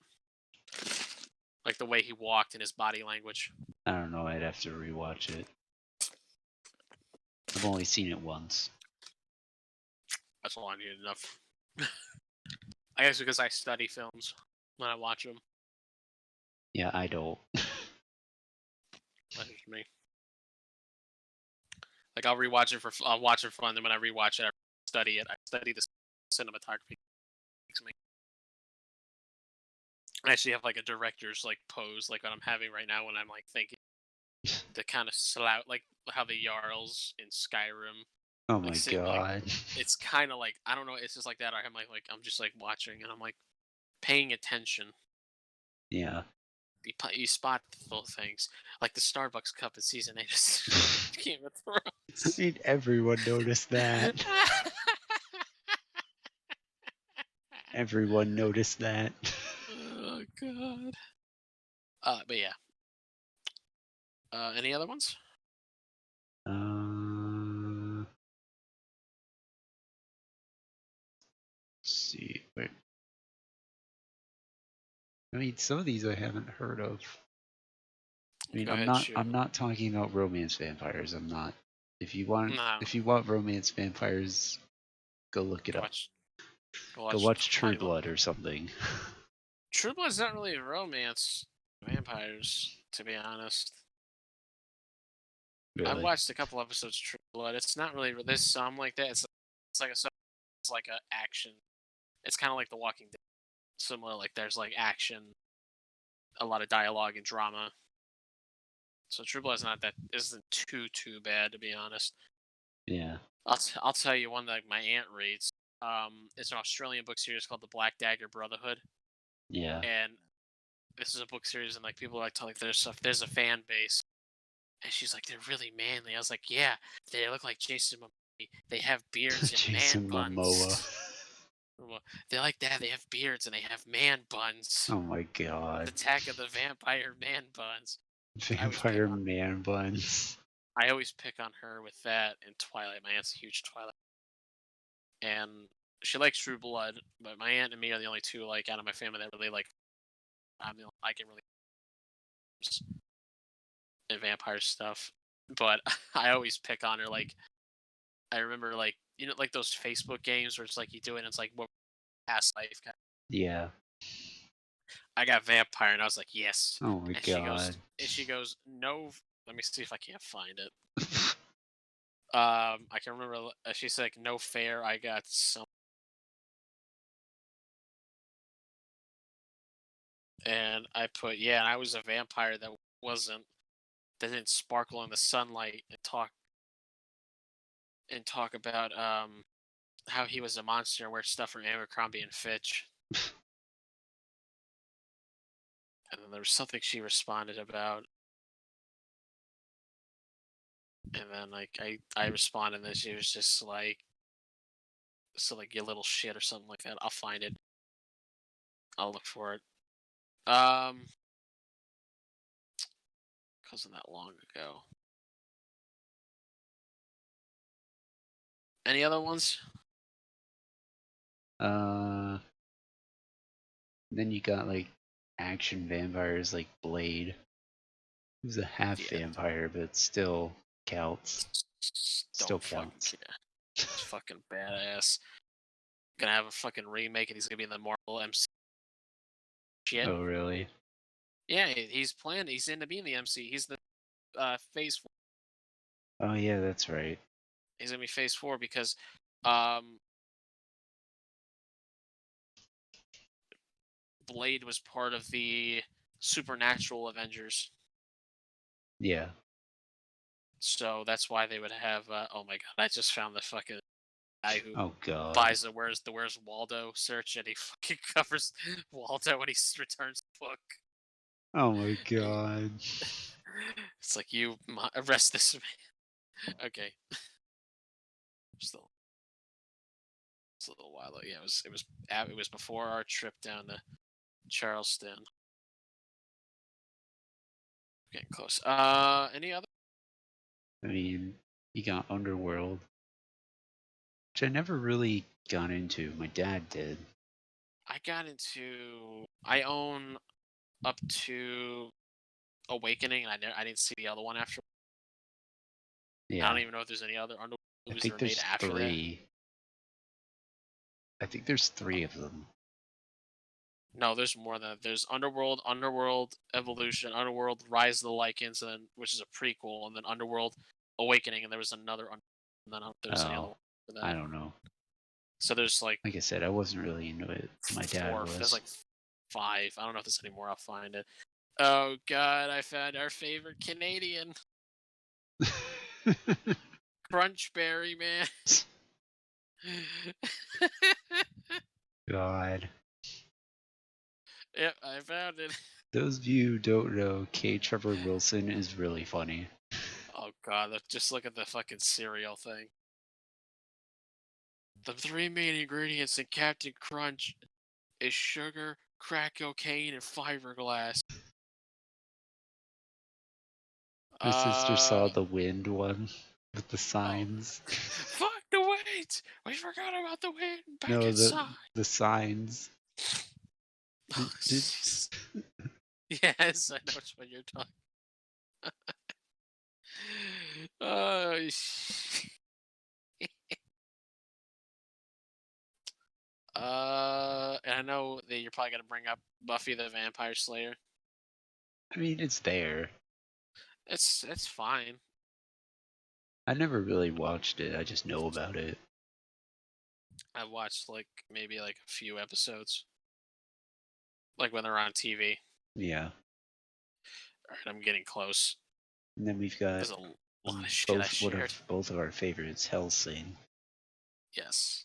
Like the way he walked and his body language. I don't know. I'd have to rewatch it. I've only seen it once. That's all I needed enough. I guess because I study films when I watch them. Yeah, I don't. That's just me. Like I'll watch it for fun. Then when I rewatch it, I study it. I study the cinematography. I actually have like a director's like pose, like what I'm having right now when I'm like thinking the kind of slouch, like how the Jarls in Skyrim, Oh like my sitting like, god. it's kind of like I don't know, it's just like that. I'm like I'm just like watching and I'm like paying attention. Yeah. You spot the little things, like the Starbucks cup in season 8 of Game of I Thrones. mean, everyone noticed that. Everyone noticed that. Oh god. But yeah. Any other ones? Let's see. Wait. I mean, some of these I haven't heard of. I mean, Go ahead, shoot. I'm not talking about romance vampires. I'm not. If you want No. romance vampires, go look it Go up. watch. Go Go watch watch True Twilight. Blood or something. True Blood's not really romance vampires, to be honest. I've Really? watched a couple episodes of True Blood. It's not really there's some like that. It's like a action. It's kind of like The Walking Dead. Similar, like there's like action, a lot of dialogue and drama. So True Blood's not that isn't too bad, to be honest. Yeah. I'll tell you one that like, my aunt reads. It's an Australian book series called The Black Dagger Brotherhood, Yeah. and this is a book series, and like people like to like there's a fan base, and she's like they're really manly. I was like, yeah, they look like Jason Momoa. They have beards and man Jason Momoa. buns. They like that. They have beards and they have man buns. Oh my god. Attack of the Vampire Man buns. Vampire man buns. I always pick on her with that and Twilight. My aunt's a huge Twilight, and she likes True Blood, but my aunt and me are the only two like out of my family that really like. I can really and vampire stuff, but I always pick on her. Like I remember, like like those Facebook games where it's like you do it, and it's like what past life. Yeah. I got vampire, and I was like, yes. Oh my And god. she goes, no. Let me see if I can't find it. I can remember. She said, like, no fair. I got some, and I put, yeah. And I was a vampire that that didn't sparkle in the sunlight and talk about how he was a monster and wear stuff from Abercrombie and Fitch. And then there was something she responded about, and then like I responded, and she was just like, so like you little shit or something like that. I'll find it. I'll look for it. Wasn't that long ago. Any other ones? Then you got like action vampires like Blade, who's a half Yeah. vampire but still counts. Still Don't fucking counts. care. It's fucking badass. Gonna have a fucking remake, and he's gonna be in the Marvel MC. shit. Oh, really? Yeah, he's planned. He's in to be in the MC. He's the Phase 4. Oh, yeah, that's right. He's gonna be Phase 4 because um, Blade was part of the Supernatural Avengers, Yeah. so that's why they would have. Oh my god! I just found the fucking guy who Oh, God. buys the Where's Waldo search, and he fucking covers Waldo when he returns the book. Oh, my And God. it's like arrest this man. Okay, still, it's a little while ago. Yeah, it was before our trip down to Charleston. Getting close. Any other? I mean, you got Underworld, which I never really got into. My dad did. I own up to Awakening, and I didn't see the other one after. I Yeah. don't even know if there's any other Underworld I movies that think were made there's after that. three. I think there's three of them. No, there's more than that. There's Underworld Evolution, Underworld Rise of the Lycans, and then which is a prequel, and then Underworld Awakening, and there was another, and then I don't know if there's any other Oh, one for I that. don't know. So there's like Like I said, I wasn't really into it. My dad there's was. like five. I don't know if there's any more. I'll find it. Oh God, I found our favorite Canadian Crunchberry man. God. Yep, I found it. Those of you who don't know, K. Trevor Wilson is really funny. Oh God, just look at the fucking cereal thing. The three main ingredients in Captain Crunch is sugar, crack cocaine, and fiberglass. My sister saw Uh the wind one with the oh, signs. fuck the wait! We forgot about the wind back No, the inside. the signs. Oh, yes, I know which one you're talking. Oh, and I know that you're probably gonna bring up Buffy the Vampire Slayer. I mean, it's there. It's fine. I never really watched it. I just know about it. I watched like maybe like a few episodes, like when they're on TV. Yeah. All right, I'm getting close. And then we've got There's a lot of shit I shared. both of our favorites, Hellsing. Yes.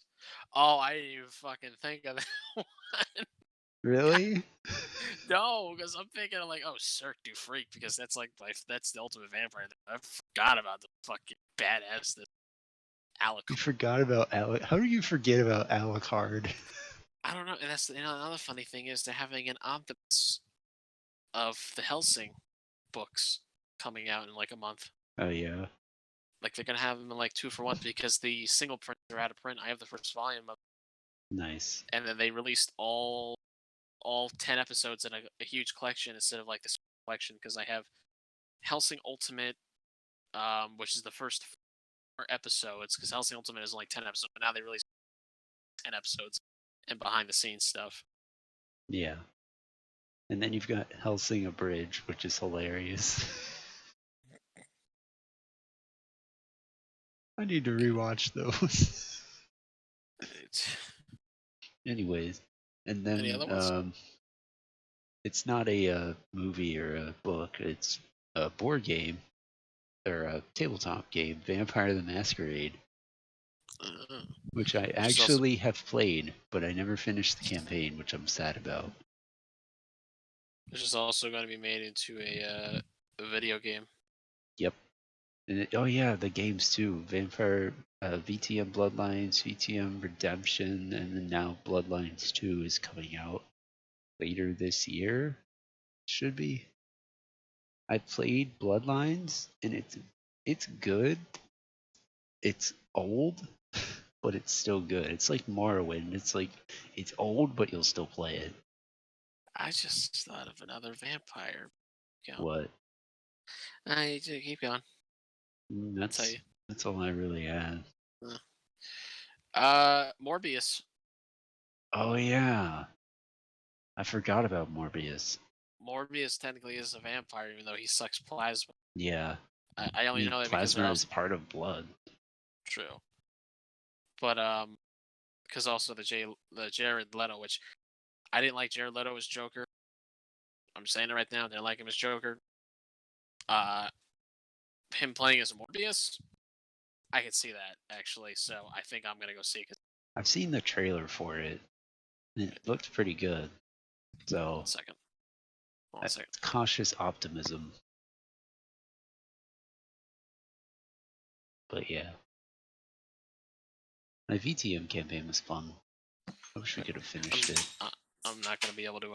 Oh, I didn't even fucking think of that one. God, Really? no, because I'm thinking of like, oh, Cirque du Freak, because that's like that's the ultimate vampire. I forgot about the fucking badass that Alec. You forgot about Alec. How do you forget about Alucard? I don't know, and that's another funny thing is they're having an omnibus of the Helsing books coming out in like a month. Oh yeah. Like they're gonna have them in like 2 for 1 because the single prints are out of print. I have the first volume of, Nice. and then they released all 10 episodes in a huge collection instead of like this collection because I have Helsing Ultimate, which is the first 4 episodes because Helsing Ultimate is only 10 episodes, but now they release 10 episodes and behind the scenes stuff. Yeah. And then you've got Hellsing Abridged, which is hilarious. I need to rewatch those. Anyways, and Any then other ones? it's not a movie or a book. It's a board game or a tabletop game, Vampire the Masquerade, Uh, which I which is also actually have played, but I never finished the campaign, which I'm sad about. which is also going to be made into a video game. Yep. Oh yeah, the games too. Vampire, VTM Bloodlines, VTM Redemption, and then now Bloodlines 2 is coming out later this year. Should be. I played Bloodlines and it's good. It's old, but it's still good. It's like Morrowind. It's like it's old, but you'll still play it. I just thought of another vampire. Go. What? I keep going. I'll tell you. That's all I really had. Morbius. Oh yeah. I forgot about Morbius. Morbius technically is a vampire, even though he sucks plasma. Yeah. I only know that because they're plasma is also part of blood. true. But because also the Jared Leto, which I didn't like Jared Leto as Joker. I'm saying it right now. I didn't like him as Joker. Uh, him playing as Morbius, I could see that actually. So I think I'm gonna go see it. I've seen the trailer for it. It looked pretty good. So, 1 second. 1 second. cautious optimism. But yeah. My VTM campaign was fun. I wish we could have finished it. I'm not gonna be able to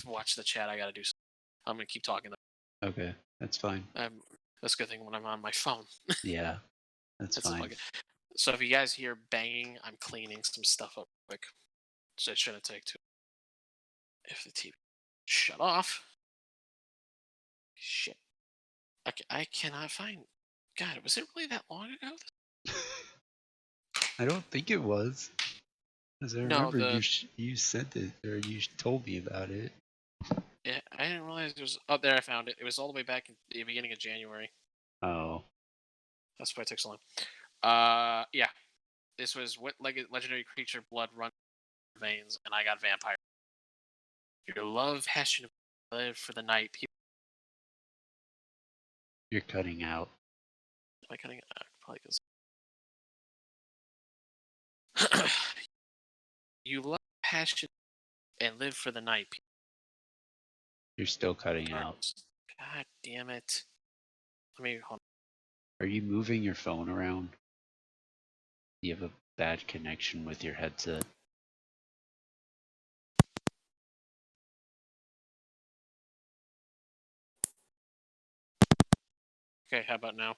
watch the chat. I gotta do. I'm gonna keep talking. Okay, that's fine. That's a good thing when I'm on my phone. Yeah, that's fine. So if you guys hear banging, I'm cleaning some stuff up quick. So it shouldn't take too. If the TV shut off. Shit. I cannot find. God, was it really that long ago? I don't think it was. Because I No, remember you sent it, or you told me about it. Yeah, I didn't realize it was. Oh, there, I found it. It was all the way back in the beginning of January. Oh. That's why it took so long. Yeah. This was what legendary creature blood run veins, and I got vampire. Your love, passion, live for the night. People, You're cutting out. am I cutting it? Probably because. You love, passion, and live for the night. You're still cutting out. God damn it! Let me hold on. Are you moving your phone around? You have a bad connection with your headset. Okay, how about now?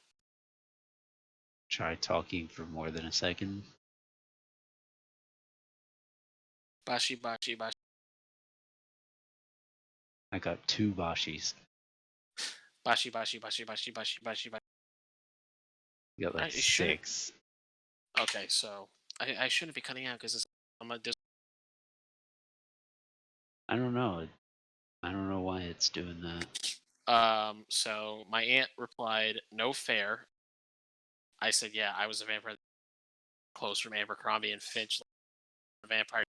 Try talking for more than a second. Bashi, bashi, bashi. I got 2 Bashis. Bashi, bashi, bashi, bashi, bashi, bashi, bashi. You got like 6. Okay, so I shouldn't be cutting out because I'm a. I don't know. I don't know why it's doing that. So my aunt replied, "No fair." I said, "Yeah, I was a vampire." Close from Abercrombie and Fitch, vampire.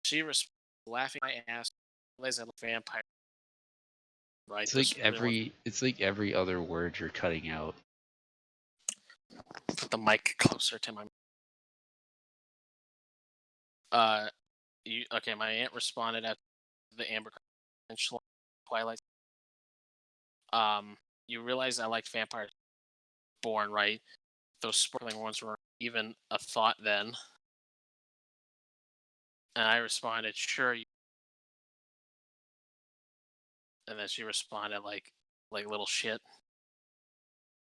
She was laughing my ass. Realized I look vampire. Right. It's like every other word you're cutting out. Put the mic closer to my. Okay? My aunt responded at the Abercrombie Twilight. You realize I liked vampires. Born, right? Those sparkling ones weren't even a thought then. And I responded, "Sure." And then she responded like little shit.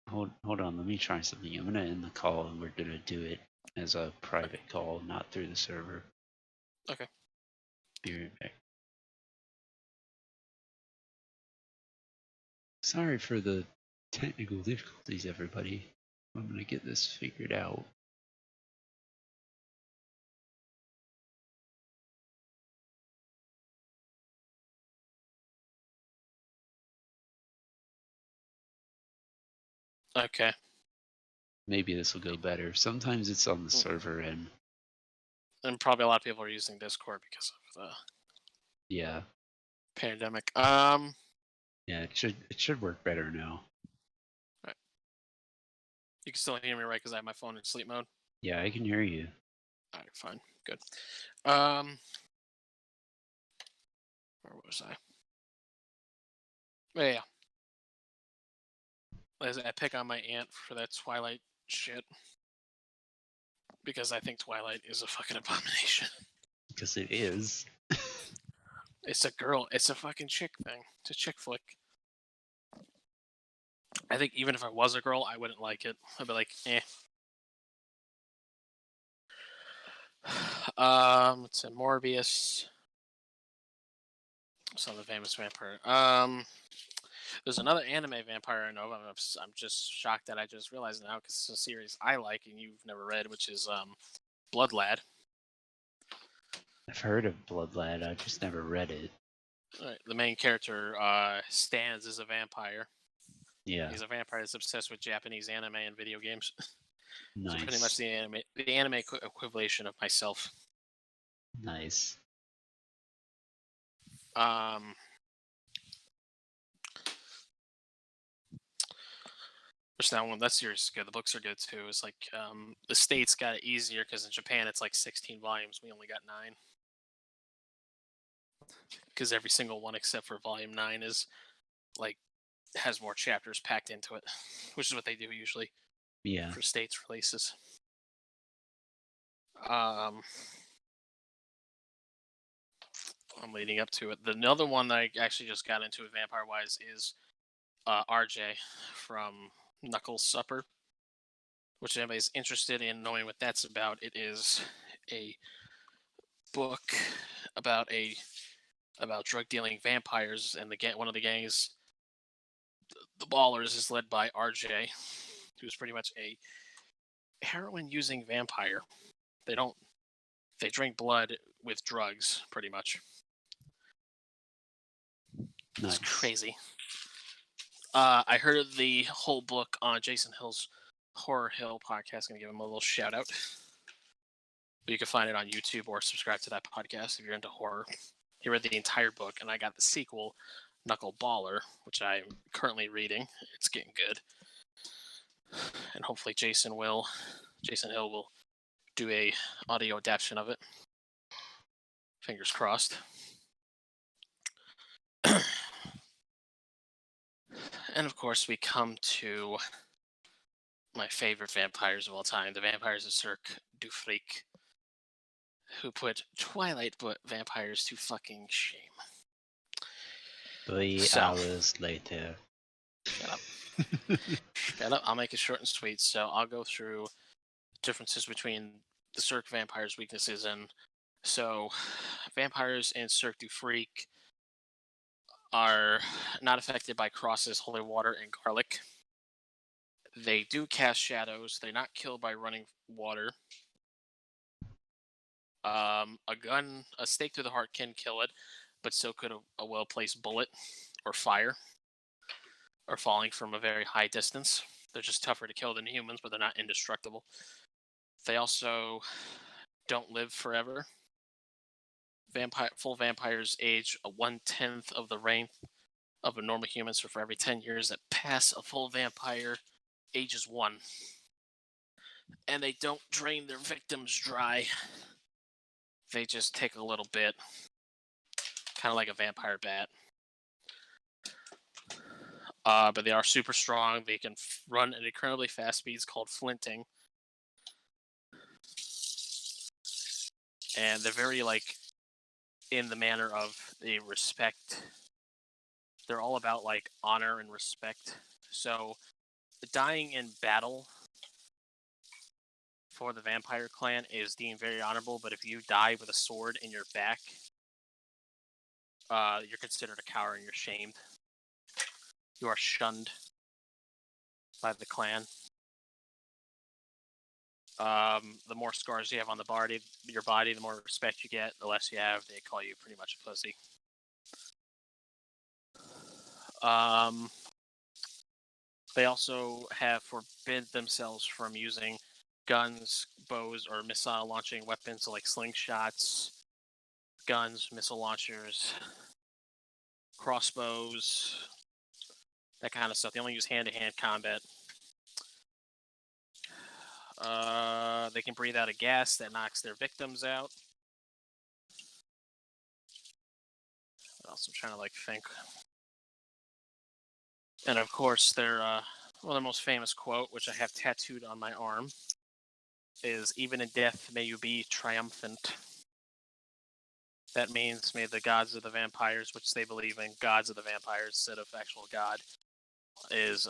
Hold on, let me try something. I'm gonna end the call and we're gonna do it as a private call, not through the server. Okay. Be right back. Sorry for the technical difficulties, everybody. I'm gonna get this figured out. Okay. Maybe this will go better. Sometimes it's on the server end. And probably a lot of people are using Discord because of the pandemic. Yeah, it should work better now. Right. You can still hear me, right? Because I have my phone in sleep mode. Yeah, I can hear you. All right, fine, good. Where was I? Yeah. As I pick on my aunt for that Twilight shit because I think Twilight is a fucking abomination. Because it is. It's a girl. It's a fucking chick thing. It's a chick flick. I think even if I was a girl, I wouldn't like it. I'd be like, eh. It's a Morbius. Some the famous vampire. There's another anime vampire I know. I'm just shocked that I just realized now because it's a series I like and you've never read, which is Blood Lad. I've heard of Bloodlad. I've just never read it. Right. The main character stands as a vampire. Yeah. He's a vampire that's obsessed with Japanese anime and video games. So pretty much Nice. the anime equivalent of myself. Nice. Which that series is good. The books are good too. It's like the states got it easier because in Japan it's like 16 volumes. We only got 9 because every single one except for volume 9 is like has more chapters packed into it, which is what they do usually Yeah. for states releases. I'm leading up to it. The other one that I actually just got into vampire wise is RJ from Knuckles Supper, which if anybody's interested in knowing what that's about, it is a book about drug dealing vampires, and one of the gangs, the Ballers, is led by RJ, who's pretty much a heroin using vampire. They drink blood with drugs, pretty much. Nice. It's crazy. I heard the whole book on Jason Hill's Horror Hill podcast. Gonna give him a little shout out. But you can find it on YouTube or subscribe to that podcast if you're into horror. He read the entire book, and I got the sequel, Knuckle Baller, which I'm currently reading. It's getting good, and hopefully Jason Hill will do a audio adaptation of it. Fingers crossed. And of course, we come to my favorite vampires of all time, the vampires of Cirque du Freak, who put Twilight vampires to fucking shame. 3 hours later. Shut up. Shut up. I'll make it short and sweet. So I'll go through differences between the Cirque vampires' weaknesses. And so vampires in Cirque du Freak are not affected by crosses, holy water, and garlic. They do cast shadows. They're not killed by running water. A stake through the heart can kill it, but so could a well-placed bullet or fire or falling from a very high distance. They're just tougher to kill than humans, but they're not indestructible. They also don't live forever. Full vampires age 1/10 of the length of a normal human, so for every 10 years that pass, a full vampire ages 1. And they don't drain their victims dry. They just take a little bit, kind of like a vampire bat. But they are super strong. They can run at incredibly fast speeds called flinting. And they're very, like, in the manner of they respect. They're all about, like, honor and respect. So dying in battle for the vampire clan is deemed very honorable, but if you die with a sword in your back, you're considered a coward and you're shamed. You are shunned by the clan. The more scars you have on your body, the more respect you get. The less you have, they call you pretty much a pussy. They also have forbid themselves from using guns, bows, or missile launching weapons, so like slingshots, guns, missile launchers, crossbows, that kind of stuff. They only use hand-to-hand combat. They can breathe out a gas that knocks their victims out. What else? I'm trying to think. And of course, their most famous quote, which I have tattooed on my arm, is "Even in death, may you be triumphant." That means may the gods of the vampires, which they believe in gods of the vampires instead of actual God, is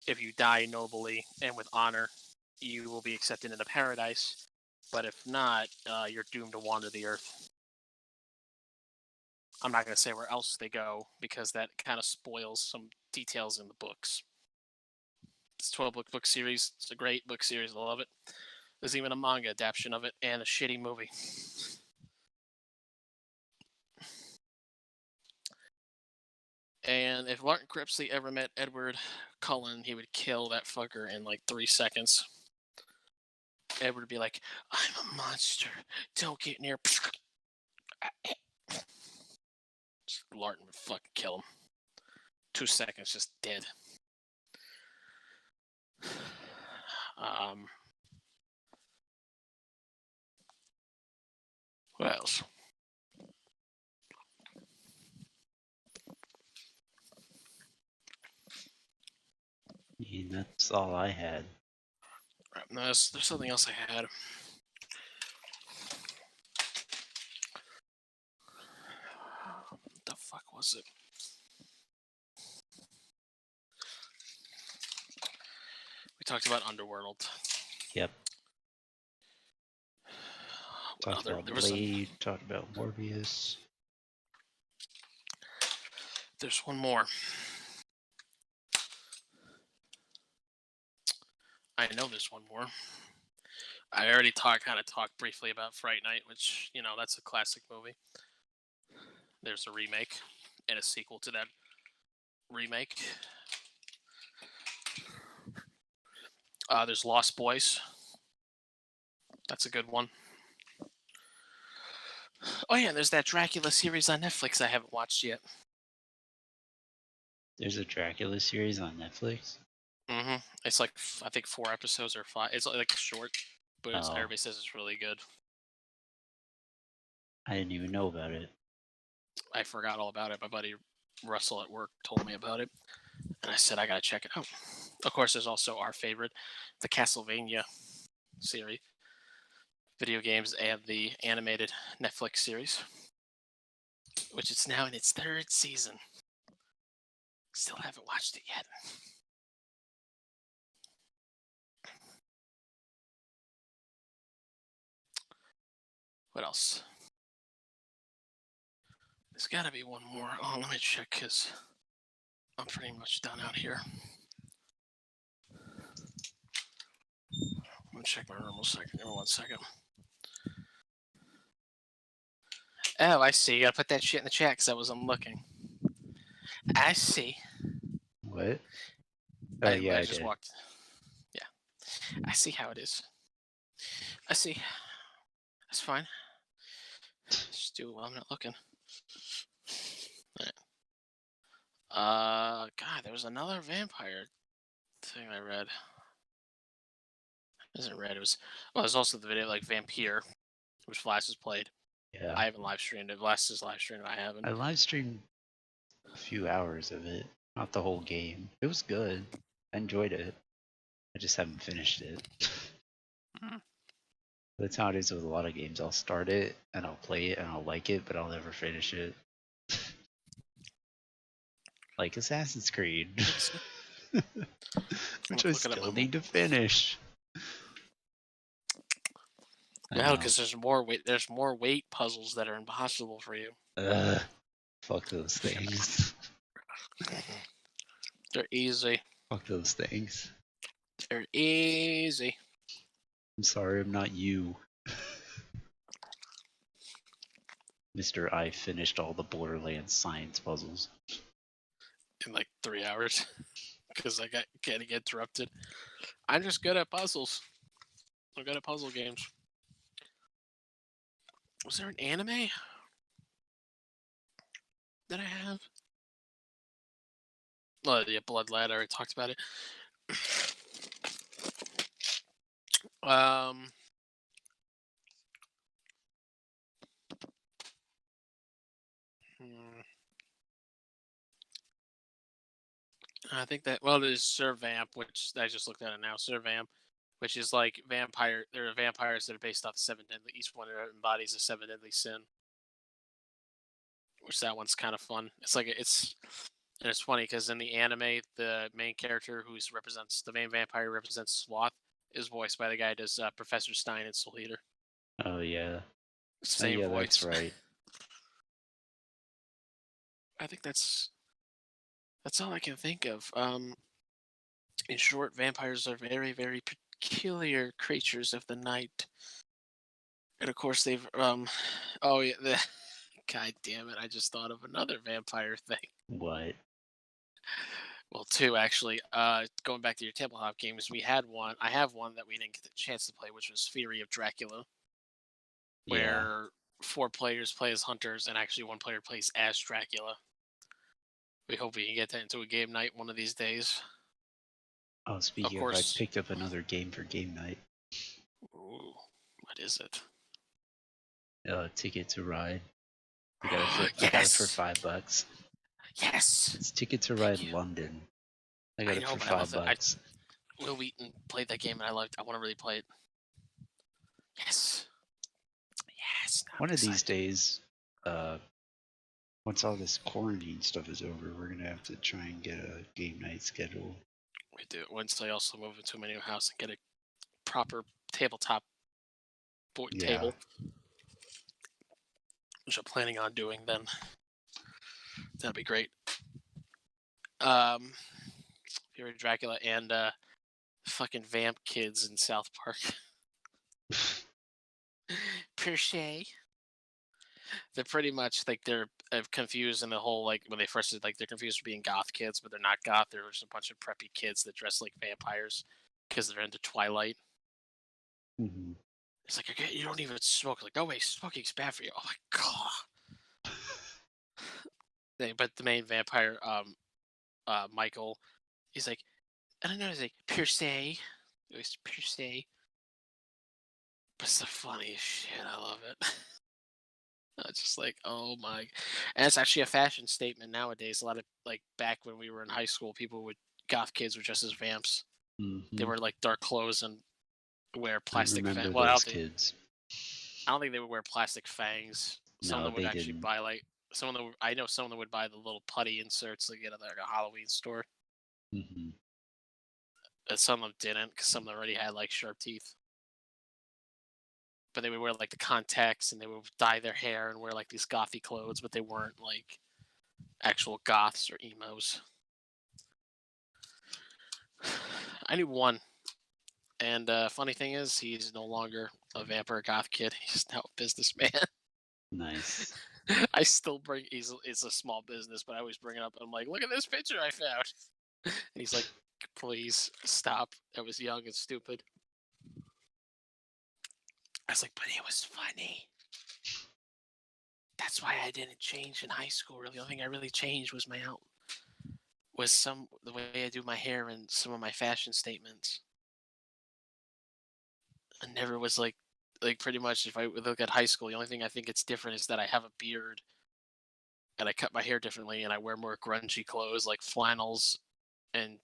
if you die nobly and with honor, you will be accepted into paradise. But if not, you're doomed to wander the earth. I'm not going to say where else they go because that kind of spoils some details in the books. It's a 12-book series. It's a great book series. I love it. There's even a manga adaptation of it and a shitty movie. And if Martin Cripsley ever met Edward Cullen, he would kill that fucker in like 3 seconds. Edward would be like, "I'm a monster. Don't get near." Martin would fucking kill him. 2 seconds, just dead. What else? That's all I had. No, there's something else I had. What the fuck was it? We talked about Underworld. Yep. Talked about Blade, talked about Morbius. There's one more. I know there's one more. I already kind of talked briefly about Fright Night, which, you know, that's a classic movie. There's a remake and a sequel to that remake. There's Lost Boys. That's a good one. Oh yeah, there's that Dracula series on Netflix I haven't watched yet. There's a Dracula series on Netflix? Mm-hmm. It's like, I think 4 episodes or 5. It's like short, but everybody says it's really good. I didn't even know about it. I forgot all about it. My buddy Russell at work told me about it, and I said I gotta check it out. Of course, there's also our favorite, the Castlevania series, video games, and the animated Netflix series, which is now in its 3rd season. Still haven't watched it yet. What else? There's gotta be one more. Oh, let me check, because I'm pretty much done out here. I'm gonna check my room 1 second. Oh, I see. You gotta put that shit in the chat because I'm looking. I see. What? I I just did. walked. Yeah. I see how it is. I see. That's fine. Just do it while I'm not looking. Alright. God, there was another vampire thing I read. It wasn't read. It was. Well, there's also the video like Vampire, which Flash has played. Yeah. I haven't live streamed it. Flash is live streamed. I haven't. I live streamed a few hours of it, not the whole game. It was good. I enjoyed it. I just haven't finished it. That's how it is with a lot of games. I'll start it and I'll play it and I'll like it, but I'll never finish it. Like Assassin's Creed, which I still need to finish. Yeah, because there's more weight. There's more weight puzzles that are impossible for you. Fuck those things. They're easy. Fuck those things. They're easy. I'm sorry, I'm not you. Mr. I finished all the Borderlands science puzzles. In like 3 hours. Because I got getting interrupted. I'm just good at puzzles. I'm good at puzzle games. Was there an anime that I have? Oh, yeah, Blood Lad. I already talked about it. I think that, well, there's Servamp, which I just looked at it now. Servamp, which is like vampire. There are vampires that are based off the 7 deadly. Each one embodies a 7 deadly sin. Which that one's kind of fun. It's like it's funny because in the anime, the main character represents the main vampire represents Sloth is voiced by the guy who does Professor Stein in Soul Eater. Oh yeah. Same voice. That's right. I think that's all I can think of. In short, vampires are very, very peculiar creatures of the night. And of course they've oh yeah, god damn it, I just thought of another vampire thing. What? Well, two actually. Going back to your tabletop games, we had one. I have one that we didn't get the chance to play, which was Theory of Dracula, Yeah. where four players play as hunters and actually one player plays as Dracula. We hope we can get that into a game night one of these days. Oh, Of speaking of, I course. picked up another game for game night. Ooh, what is it? Ticket to Ride. I got it for Yes, $5. yes. It's Ticket to Thank Ride you. London. I got I it know, for but I love it. $5. Will Wheaton played that game, and I want to really play it. Yes, yes. Now I'm One of these excited. days, once all this quarantine stuff is over, we're gonna have to try and get a game night scheduled. We do. Once I also move into my new house and get a proper tabletop Yeah. table, which I'm planning on doing, then that'd be great. Fury Dracula and fucking vamp kids in South Park. Per se. They're pretty much like they're confused in the whole like when they first did, like they're confused for being goth kids, but they're not goth. They're just a bunch of preppy kids that dress like vampires because they're into Twilight. Mm-hmm. It's like you don't even smoke. Like, no way, smoking's bad for you. Oh my god. But the main vampire, Michael, he's like, I don't know. He's like per se. It's per se. But it's the funniest shit. I love it. It's just like, oh my. And it's actually a fashion statement nowadays. A lot of like back when we were in high school, people would goth kids were just as vamps. They Mm-hmm. wear like dark clothes and wear I plastic remember well, those kids. I don't think they would wear plastic fangs. Some of No, them would they actually didn't. buy like some of them. I know some of them would buy the little putty inserts like at like a Halloween store. Mm-hmm. And some of them didn't because some of them already had like sharp teeth. But they would wear like the contacts and they would dye their hair and wear like these gothy clothes, but they weren't like actual goths or emos. I knew one, and funny thing is, he's no longer a vampire goth kid. He's now a businessman. Nice. I still bring. It's a small business, but I always bring it up. I'm like, look at this picture I found, and he's like, please stop. I was young and stupid. I was like, but it was funny. That's why I didn't change in high school. Really, the only thing I really changed was the way I do my hair and some of my fashion statements. I never was like pretty much if I look at high school, the only thing I think it's different is that I have a beard and I cut my hair differently and I wear more grungy clothes like flannels and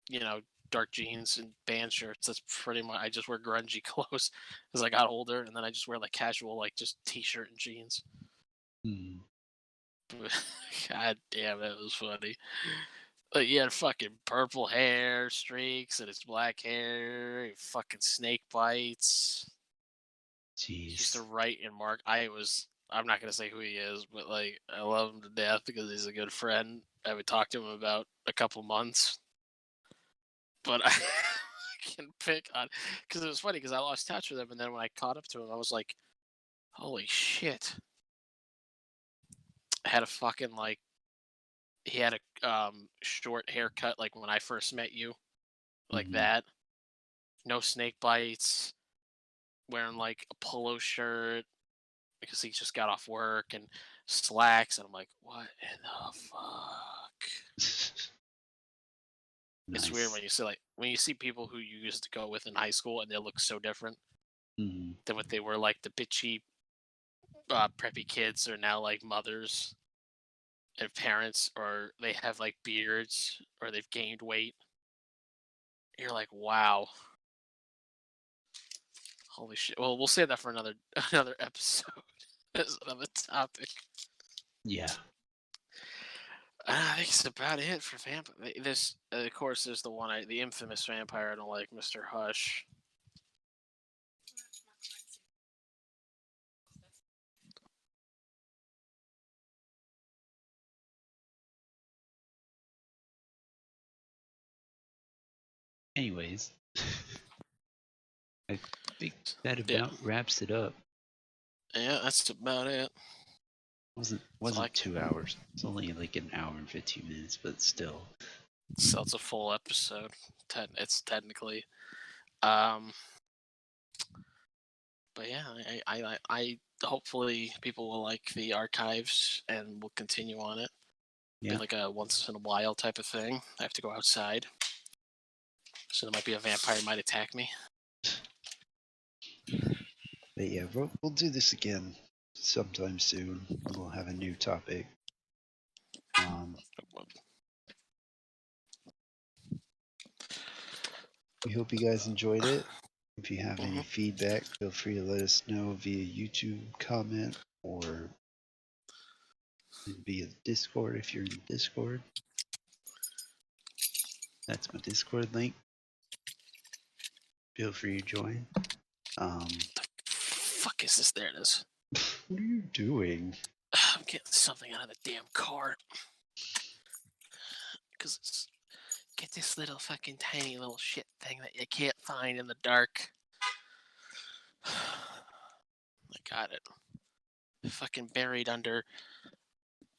you know dark jeans and band shirts. That's pretty much I just wear grungy clothes as I got older, and then I just wear like casual like just t-shirt and jeans. Mm. God damn, that was funny. Like he had fucking purple hair streaks and his black hair, fucking snake bites. He used to Jeez. write and mark. I'm not gonna say who he is, but like I love him to death because he's a good friend. I would talk to him about a couple months, but I can pick on because it was funny because I lost touch with him, and then when I caught up to him, I was like, "Holy shit!" I had a fucking like he had a short haircut like when I first met you, like Mm-hmm. that. No snake bites. Wearing like a polo shirt because he just got off work and slacks, and I'm like, what in the fuck? It's weird Nice. when you see people who you used to go with in high school and they look so different Mm-hmm. than what they were like the bitchy preppy kids are now like mothers and parents, or they have like beards or they've gained weight. You're like, wow, holy shit. Well, we'll save that for another another episode. As another topic. Yeah. I think it's about it for vampire. This, of course, is the infamous vampire I don't like, Mr. Hush. Anyways, I think that Yeah. about wraps it up. Yeah, that's about it. So Wasn't like, 2 hours. It's only like an hour and 15 minutes, but still. so it's a full episode. It's technically. Um, but yeah, I hopefully people will like the archives and will continue on it. Be Yeah. like a once in a while type of thing. I have to go outside, so there might be a vampire might attack me. But yeah, we'll do this again sometime soon. We'll have a new topic. We hope you guys enjoyed it. If you have any feedback, feel free to let us know via YouTube comment or via Discord if you're in Discord. That's my Discord link. Feel free to join. Fuck is this? There it is. What are you doing? I'm getting something out of the damn car. Cause get this little fucking tiny little shit thing that you can't find in the dark. I got it. Fucking buried under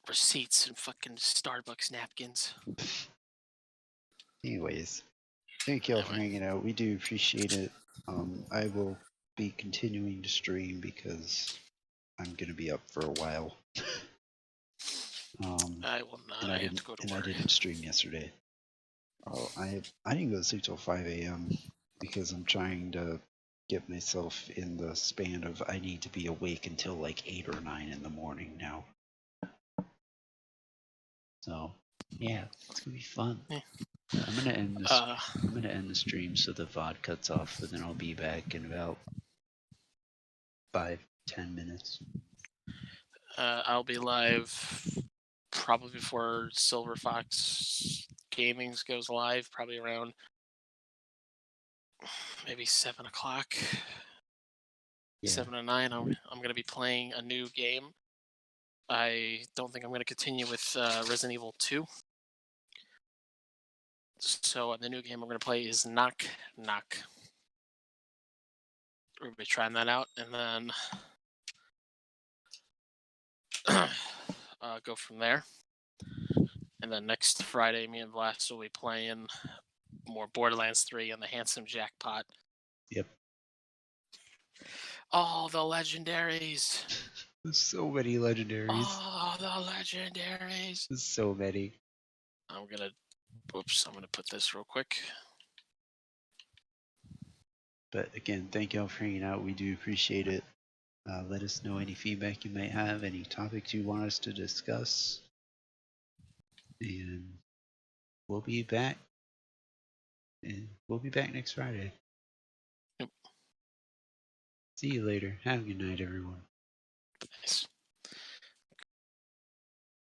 receipts and fucking Starbucks napkins. Anyways, thank y'all for hanging out. We do appreciate it. I will be continuing to stream because I'm gonna be up for a while. I will not. And I have to go to and work. I didn't stream yesterday. Oh, I didn't go to sleep till 5 a.m. because I'm trying to get myself in the span of I need to be awake until like 8 or 9 in the morning now. So yeah, it's gonna be fun. Yeah. I'm gonna end this. I'm gonna end the stream so the VOD cuts off, but then I'll be back in about 5-10 minutes. I'll be live probably before Silver Fox Gaming's goes live, probably around maybe 7 o'clock. Yeah. 7 to 9. I'm gonna be playing a new game. I don't think I'm gonna continue with Resident Evil 2. So the new game I'm gonna play is Knock Knock. We're gonna be trying that out, and then go from there. And then next Friday, me and Vlad will be playing more Borderlands 3 and the Handsome Jackpot. Yep. Oh, the legendaries. There's so many legendaries. Oh, the legendaries. There's so many. I'm gonna put this real quick. But again, thank y'all for hanging out. We do appreciate it. Let us know any feedback you might have, any topics you want us to discuss. And we'll be back. And we'll be back next Friday. Yep. See you later. Have a good night, everyone. Nice.